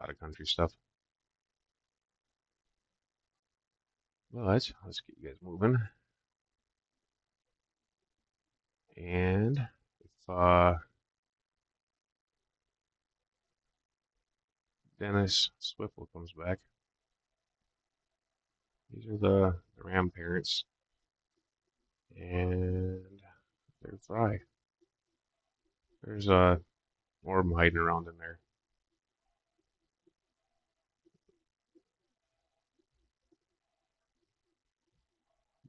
of country stuff. But let's get you guys moving. And if Dennis Swiffle comes back, these are the ram parents, and they're fry. There's more of them hiding around in there.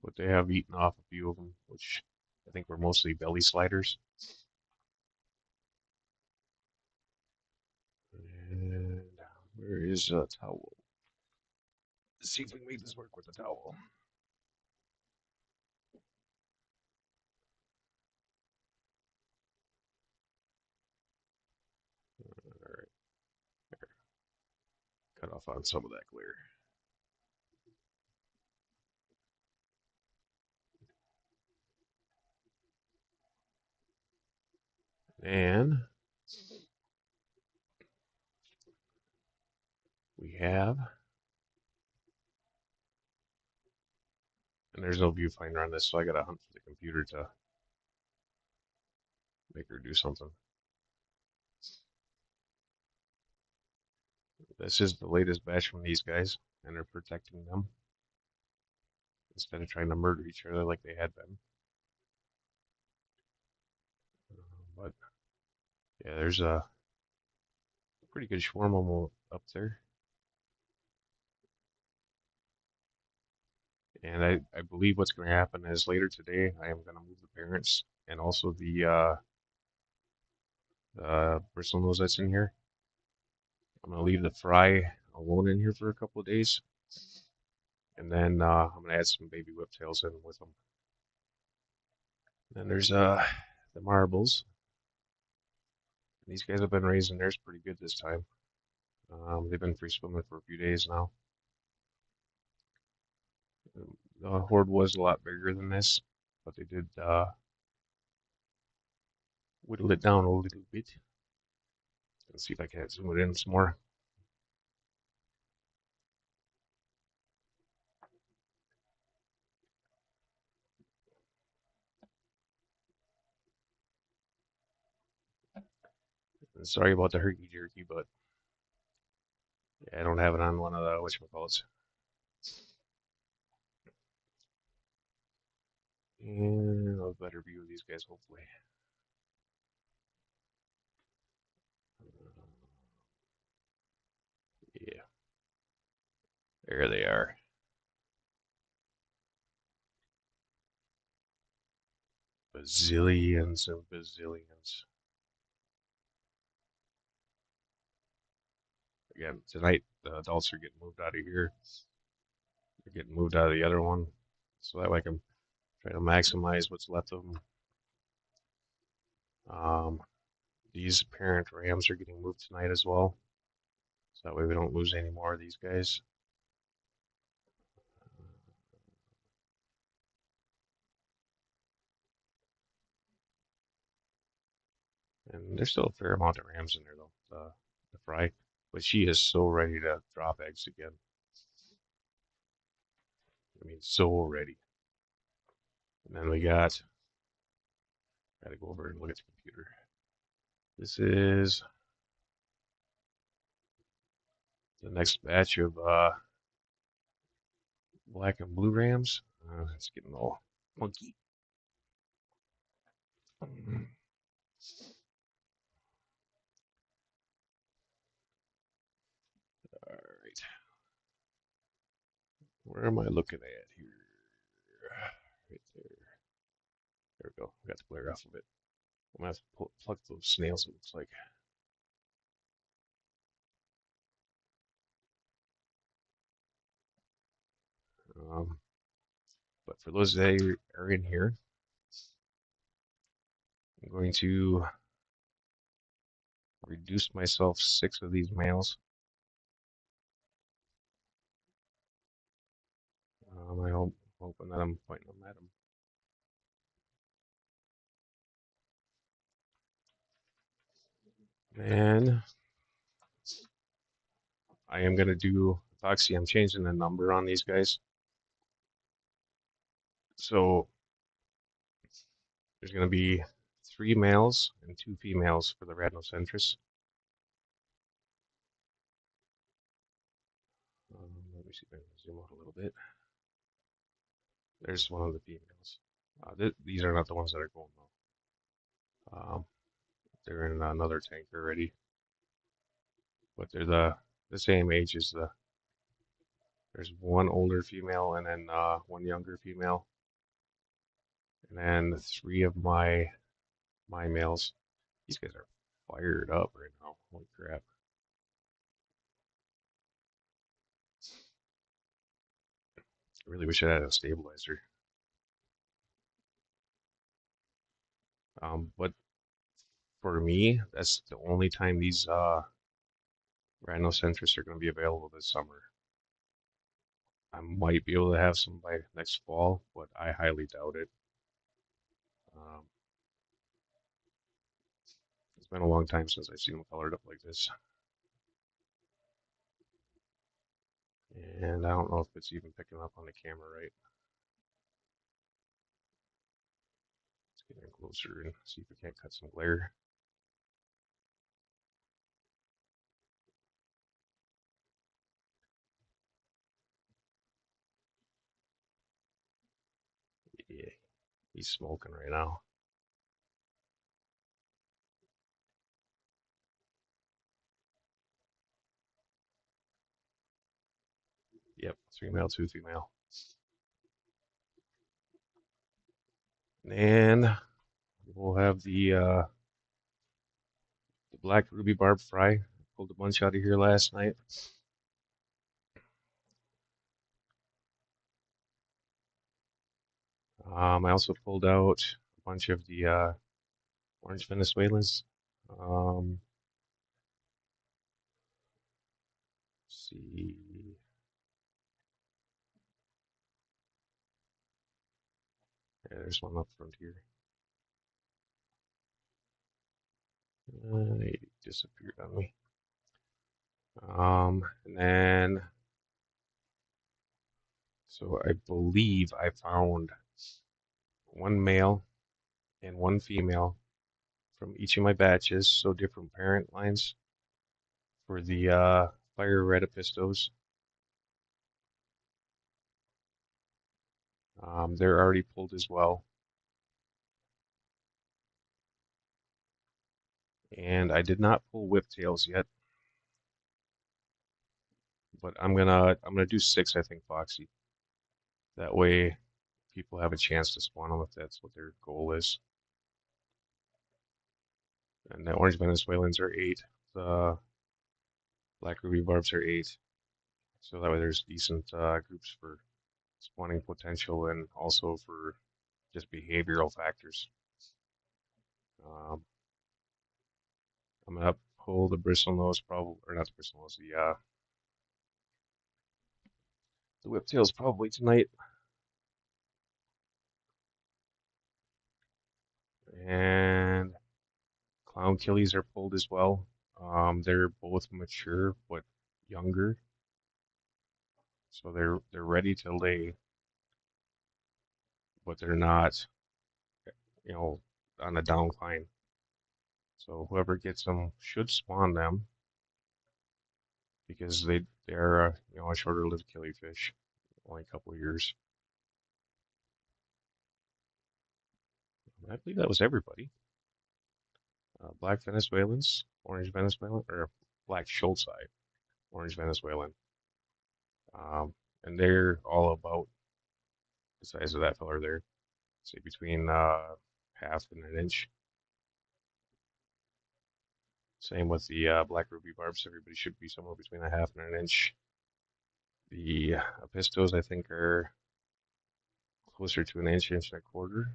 But but they have eaten off a few of them, which I think were mostly belly sliders. And where is a towel? Let's see if we can make this work with the towel. All right, cut off on some of that glare. And we have, and there's no viewfinder on this, so I gotta hunt for the computer to make her do something. This is the latest batch from these guys, and they're protecting them instead of trying to murder each other like they had been. But yeah, there's a pretty good swarm of them up there. And I believe what's going to happen is later today, I am going to move the parents and also the bristlenose that's in here. I'm going to leave the fry alone in here for a couple of days. And then I'm going to add some baby whiptails in with them. Then there's the marbles. These guys have been raising theirs pretty good this time. They've been free swimming for a few days now. The horde was a lot bigger than this, but they did whittle it down a little bit. Let's see if I can zoom it in some more. And sorry about the herky jerky, but yeah, I don't have it on one of the whatchamacallits. And a better view of these guys, hopefully. Yeah, there they are. Bazillions and bazillions. Again, tonight the adults are getting moved out of here. They're getting moved out of the other one, so that way I can try to maximize what's left of them. These parent rams are getting moved tonight as well, so that way we don't lose any more of these guys. And there's still a fair amount of rams in there though, the fry. But she is so ready to drop eggs again. I mean, so ready. And then we gotta go over and look at the computer. This is the next batch of black and blue rams. It's getting all funky. All right. Where am I looking at here? Right there. There we go. Got the glare off of it. I'm gonna have to pluck those snails, it looks like. Um, but for those that are in here, I'm going to reduce myself 6 of these males. I'm hoping that I'm pointing them at them. And I am going to do epoxy. I'm changing the number on these guys. So there's going to be 3 males and 2 females for the rhinocentris. Let me see if I can zoom out a little bit. There's one of the females. These are not the ones that are going though. They're in another tank already, but they're the same age as the. There's one older female and then one younger female. And then 3 of my males. These guys are fired up right now. Holy crap. I really wish I had a stabilizer. But for me, that's the only time these rhinocentrus are going to be available this summer. I might be able to have some by next fall, but I highly doubt it. Um, it's been a long time since I've seen them colored up like this. And I don't know if it's even picking up on the camera right. Let's get in closer and see if we can't cut some glare. Yeah, he's smoking right now. Yep, 3 male, 2 female. And we'll have the black ruby barb fry. Pulled a bunch out of here last night. I also pulled out a bunch of the orange Venezuelans. See, yeah, there's one up front here. He disappeared on me. And then, so I believe I found 1 male and 1 female from each of my batches, so different parent lines for the fire red epistos. They're already pulled as well. And I did not pull whiptails yet, but I'm gonna do 6, I think, Foxy. That way people have a chance to spawn them if that's what their goal is. And the orange Venezuelans are 8. The black ruby barbs are 8. So that way there's decent groups for spawning potential and also for just behavioral factors. Um, I'm gonna pull the bristlenose probably, or not the bristlenose, the whiptails probably tonight. And clown killies are pulled as well. They're both mature but younger, so they're ready to lay, but they're not, you know, on a downcline. So whoever gets them should spawn them because they're you know, a shorter lived killifish, only a couple of years. I believe that was everybody. Black Venezuelans, orange Venezuelan, or black Schultzi, orange Venezuelan. Um, and they're all about the size of that feller there, say between half and an inch. Same with the black ruby barbs. Everybody should be somewhere between a half and an inch. The apistos, I think, are closer to an inch, inch and a quarter.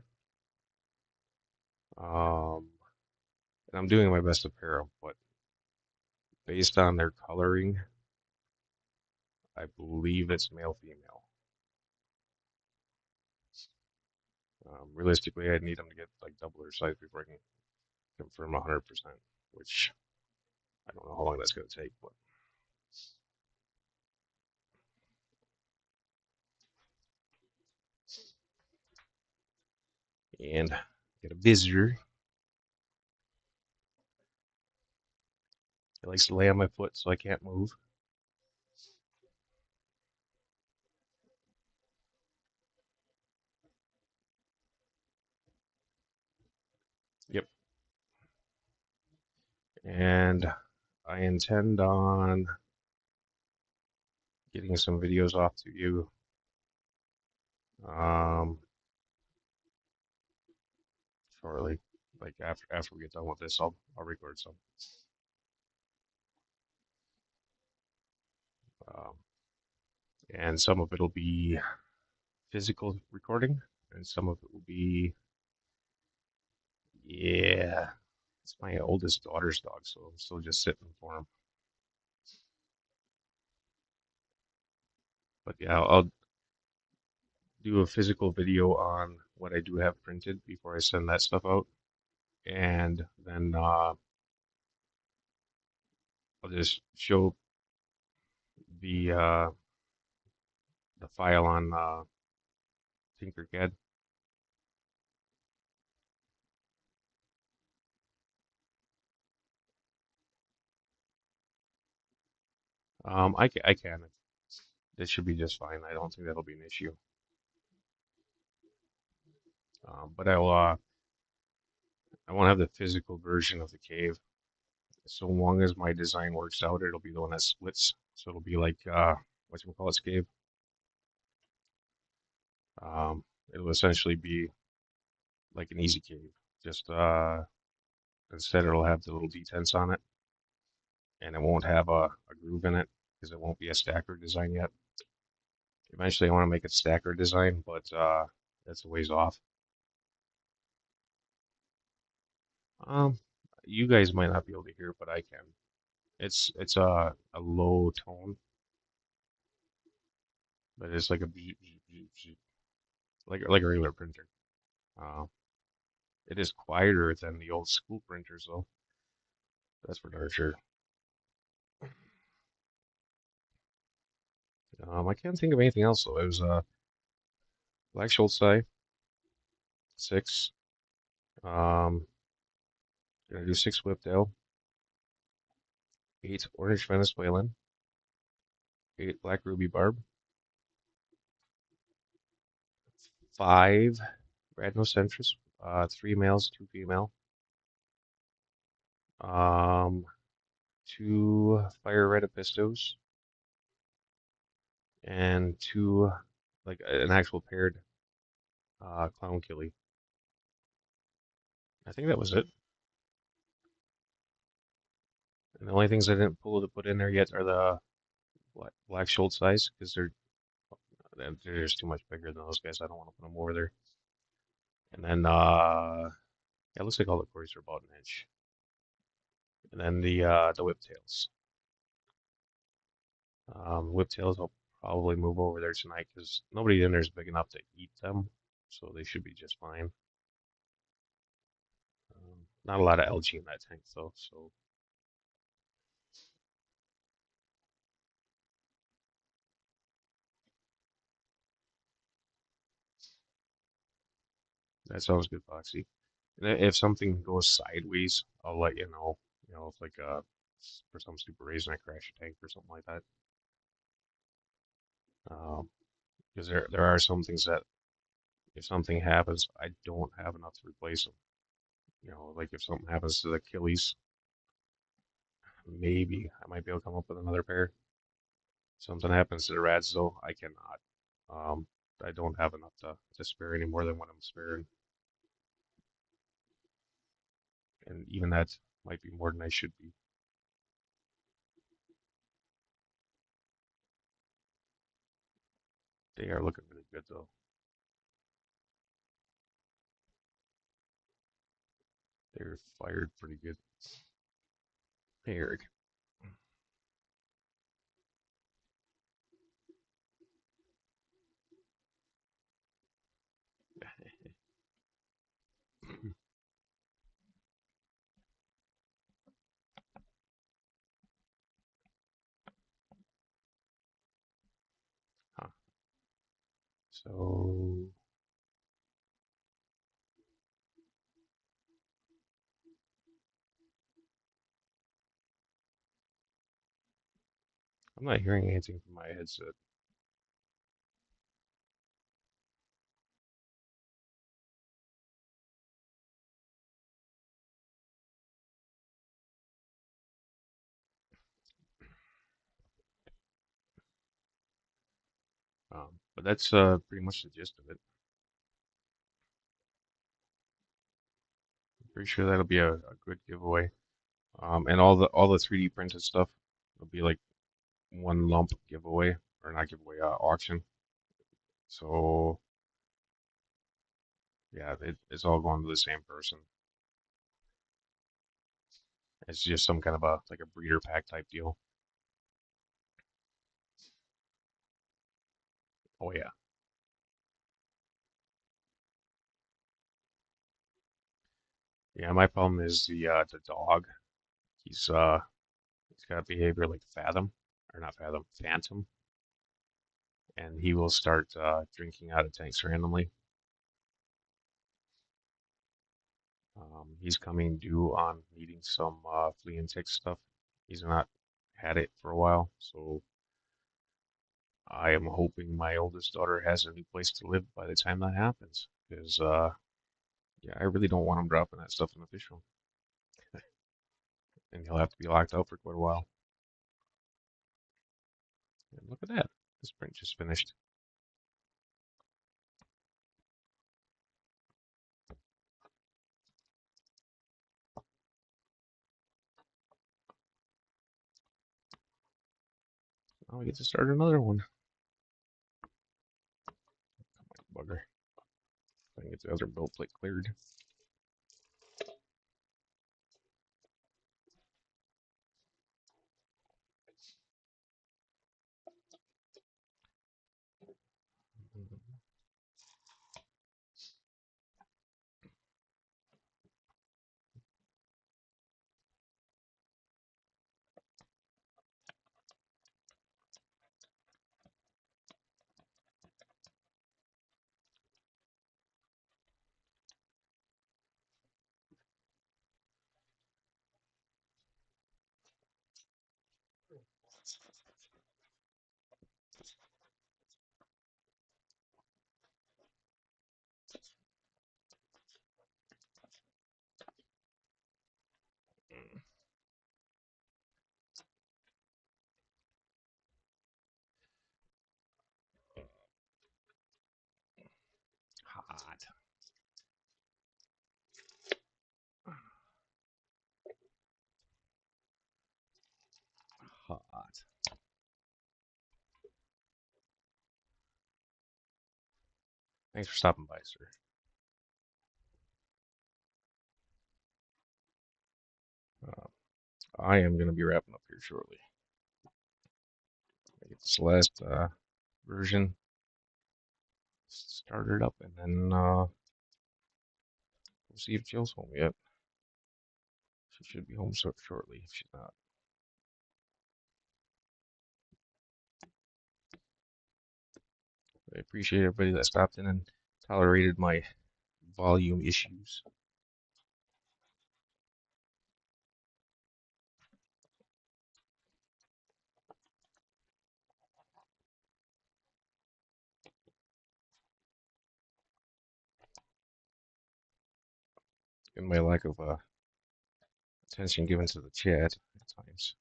Um, and I'm doing my best to pair them, but based on their coloring, I believe it's male female. Realistically, I need them to get like double their size before I can confirm 100%, which I don't know how long that's going to take, but and get a visitor. He likes to lay on my foot so I can't move. Yep. And I intend on getting some videos off to you. Um, shortly. Like after we get done with this, I'll record some. Um, and some of it'll be physical recording, and some of it will be, yeah, it's my oldest daughter's dog, so I'm still just sitting for him. But yeah, I'll do a physical video on what I do have printed before I send that stuff out, and then I'll just show the the file on Tinkercad. I can. It should be just fine. I don't think that'll be an issue. But I won't have the physical version of the cave. So long as my design works out, it'll be the one that splits. So it'll be like whatchamacallit's cave. It'll essentially be like an easy cave. Just instead it'll have the little detents on it, and it won't have a groove in it because it won't be a stacker design yet. Eventually, I want to make it stacker design, but that's a ways off. Um, you guys might not be able to hear, but I can. It's a low tone, but it's like a beep, beep, beep, beep, like a regular printer. Uh, it is quieter than the old school printers, though. That's for darn sure. I can't think of anything else though. It was Black Schultz 6. Um, gonna do 6 Whiptail, 8 Orange Venezuelan, 8 Black Ruby Barb, 5 Radnocentris, 3 males, 2 female, um, 2 Fire Red Epistos, and 2 like an actual paired Clown Killie. I think that was it. And the only things I didn't pull to put in there yet are the Black Schultz size because they're just too much bigger than those guys. I don't want to put them over there. And then yeah, it looks like all the quarries are about an inch. And then the whiptails. Whiptails I'll probably move over there tonight because nobody in there is big enough to eat them, so they should be just fine. Not a lot of algae in that tank though, so that sounds good, Foxy. And if something goes sideways, I'll let you know. You know, if like for some stupid reason I crash a tank or something like that. Um, because there are some things that if something happens, I don't have enough to replace them. You know, like if something happens to the Achilles, maybe I might be able to come up with another pair. Something happens to the Rads though, I cannot. Um, I don't have enough to spare any more than what I'm sparing, and even that might be more than I should be. They are looking really good though. They're fired pretty good. Hey, Eric. Huh. So I'm not hearing anything from my headset. But that's pretty much the gist of it. Pretty sure that'll be a good giveaway. And all the 3D printed stuff will be like one lump giveaway, or not giveaway, auction. So yeah, it's all going to the same person. It's just some kind of a like a breeder pack type deal. Oh yeah, yeah. My problem is the dog. He's got behavior like Fathom, or not Fathom, Phantom, and he will start drinking out of tanks randomly. He's coming due on needing some flea and tick stuff. He's not had it for a while, so I am hoping my oldest daughter has a new place to live by the time that happens. Because yeah, I really don't want him dropping that stuff in the fish room, and he'll have to be locked out for quite a while. And look at that, this print just finished. Now we get to start another one. Bugger. I can get the other build plate cleared. Hot. Hot. Thanks for stopping by, sir. Uh, I am going to be wrapping up here shortly. Get this last version started up, and then we'll see if Jill's home yet. She should be home shortly if she's not. I appreciate everybody that stopped in and tolerated my volume issues. And my lack of attention given to the chat at times.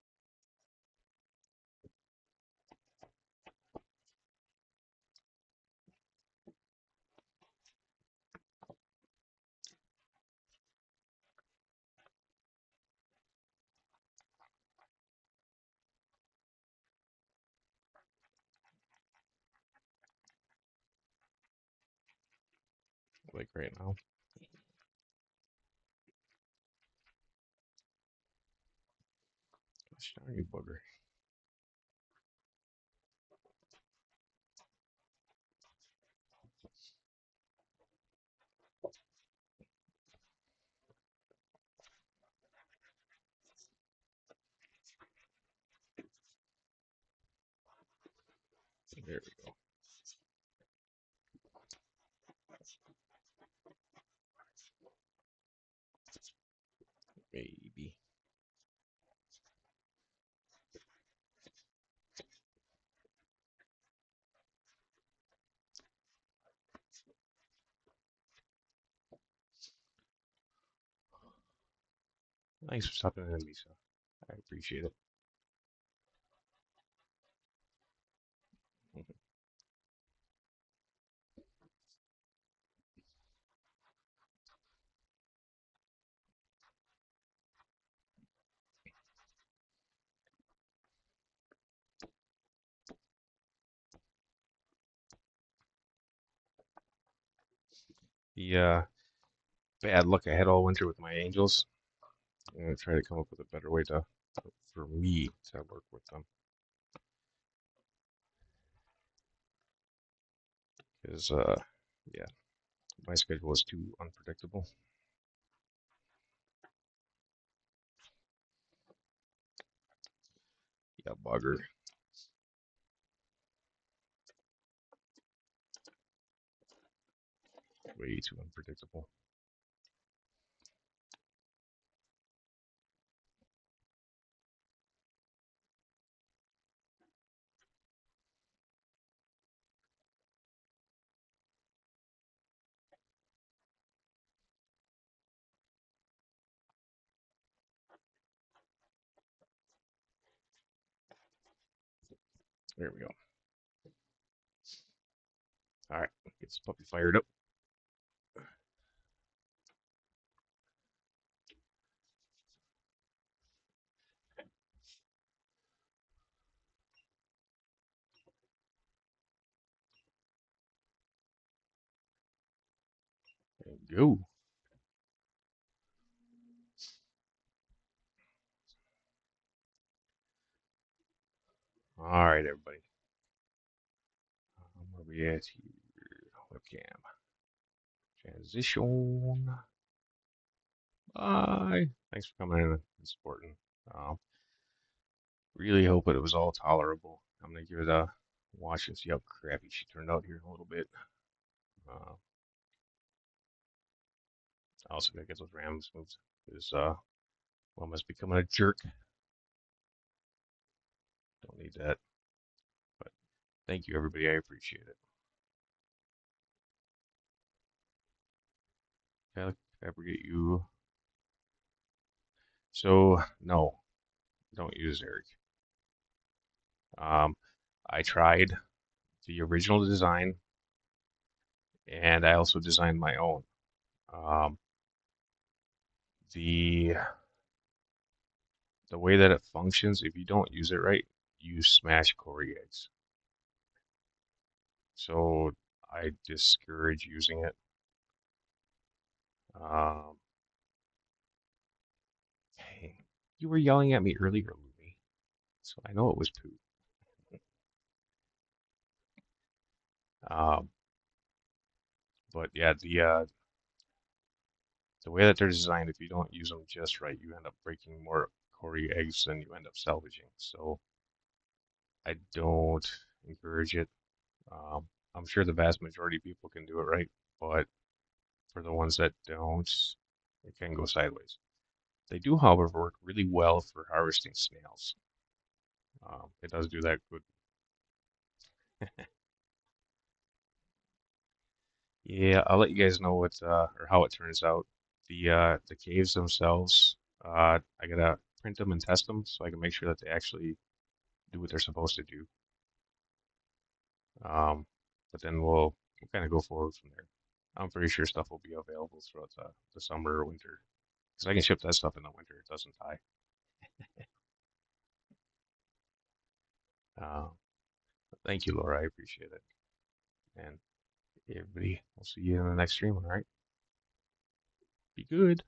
Like right now. Gosh darn you, bugger. There we go. Maybe. Thanks for stopping in, Lisa. I appreciate it. The bad luck I had all winter with my angels. I'm gonna try to come up with a better way to for me to work with them because yeah, my schedule is too unpredictable. Yeah, bugger, way too unpredictable. There we go. All right, get this puppy fired up. And go. All right, everybody. Where we at here? Webcam transition. Bye. Thanks for coming in and supporting. Um, really hope it was all tolerable. I'm gonna give it a watch and see how crappy she turned out here in a little bit. Uh, I also gotta get those Rams moved because Wilma's becoming a jerk. Don't need that. But thank you, everybody. I appreciate it. Can I forget you? So no, don't use Eric. Um, I tried the original design, and I also designed my own. Um, the the way that it functions, if you don't use it right, you smash Cory eggs. So I discourage using it. Um, hey, you were yelling at me earlier, Louie, so I know it was poo. Um, but yeah, the way that they're designed, if you don't use them just right, you end up breaking more Cory eggs than you end up salvaging. So I don't encourage it. Um, I'm sure the vast majority of people can do it right, but for the ones that don't, it can go sideways. They do, however, work really well for harvesting snails. It does do that good. Yeah, I'll let you guys know what or how it turns out. The caves themselves, I gotta print them and test them so I can make sure that they actually do what they're supposed to do. Um, but then we'll kind of go forward from there. I'm pretty sure stuff will be available throughout the summer or winter because I can ship that stuff in the winter. It doesn't die. Uh, thank you, Laura. I appreciate it. And everybody, we'll see you in the next stream. All right. Be good.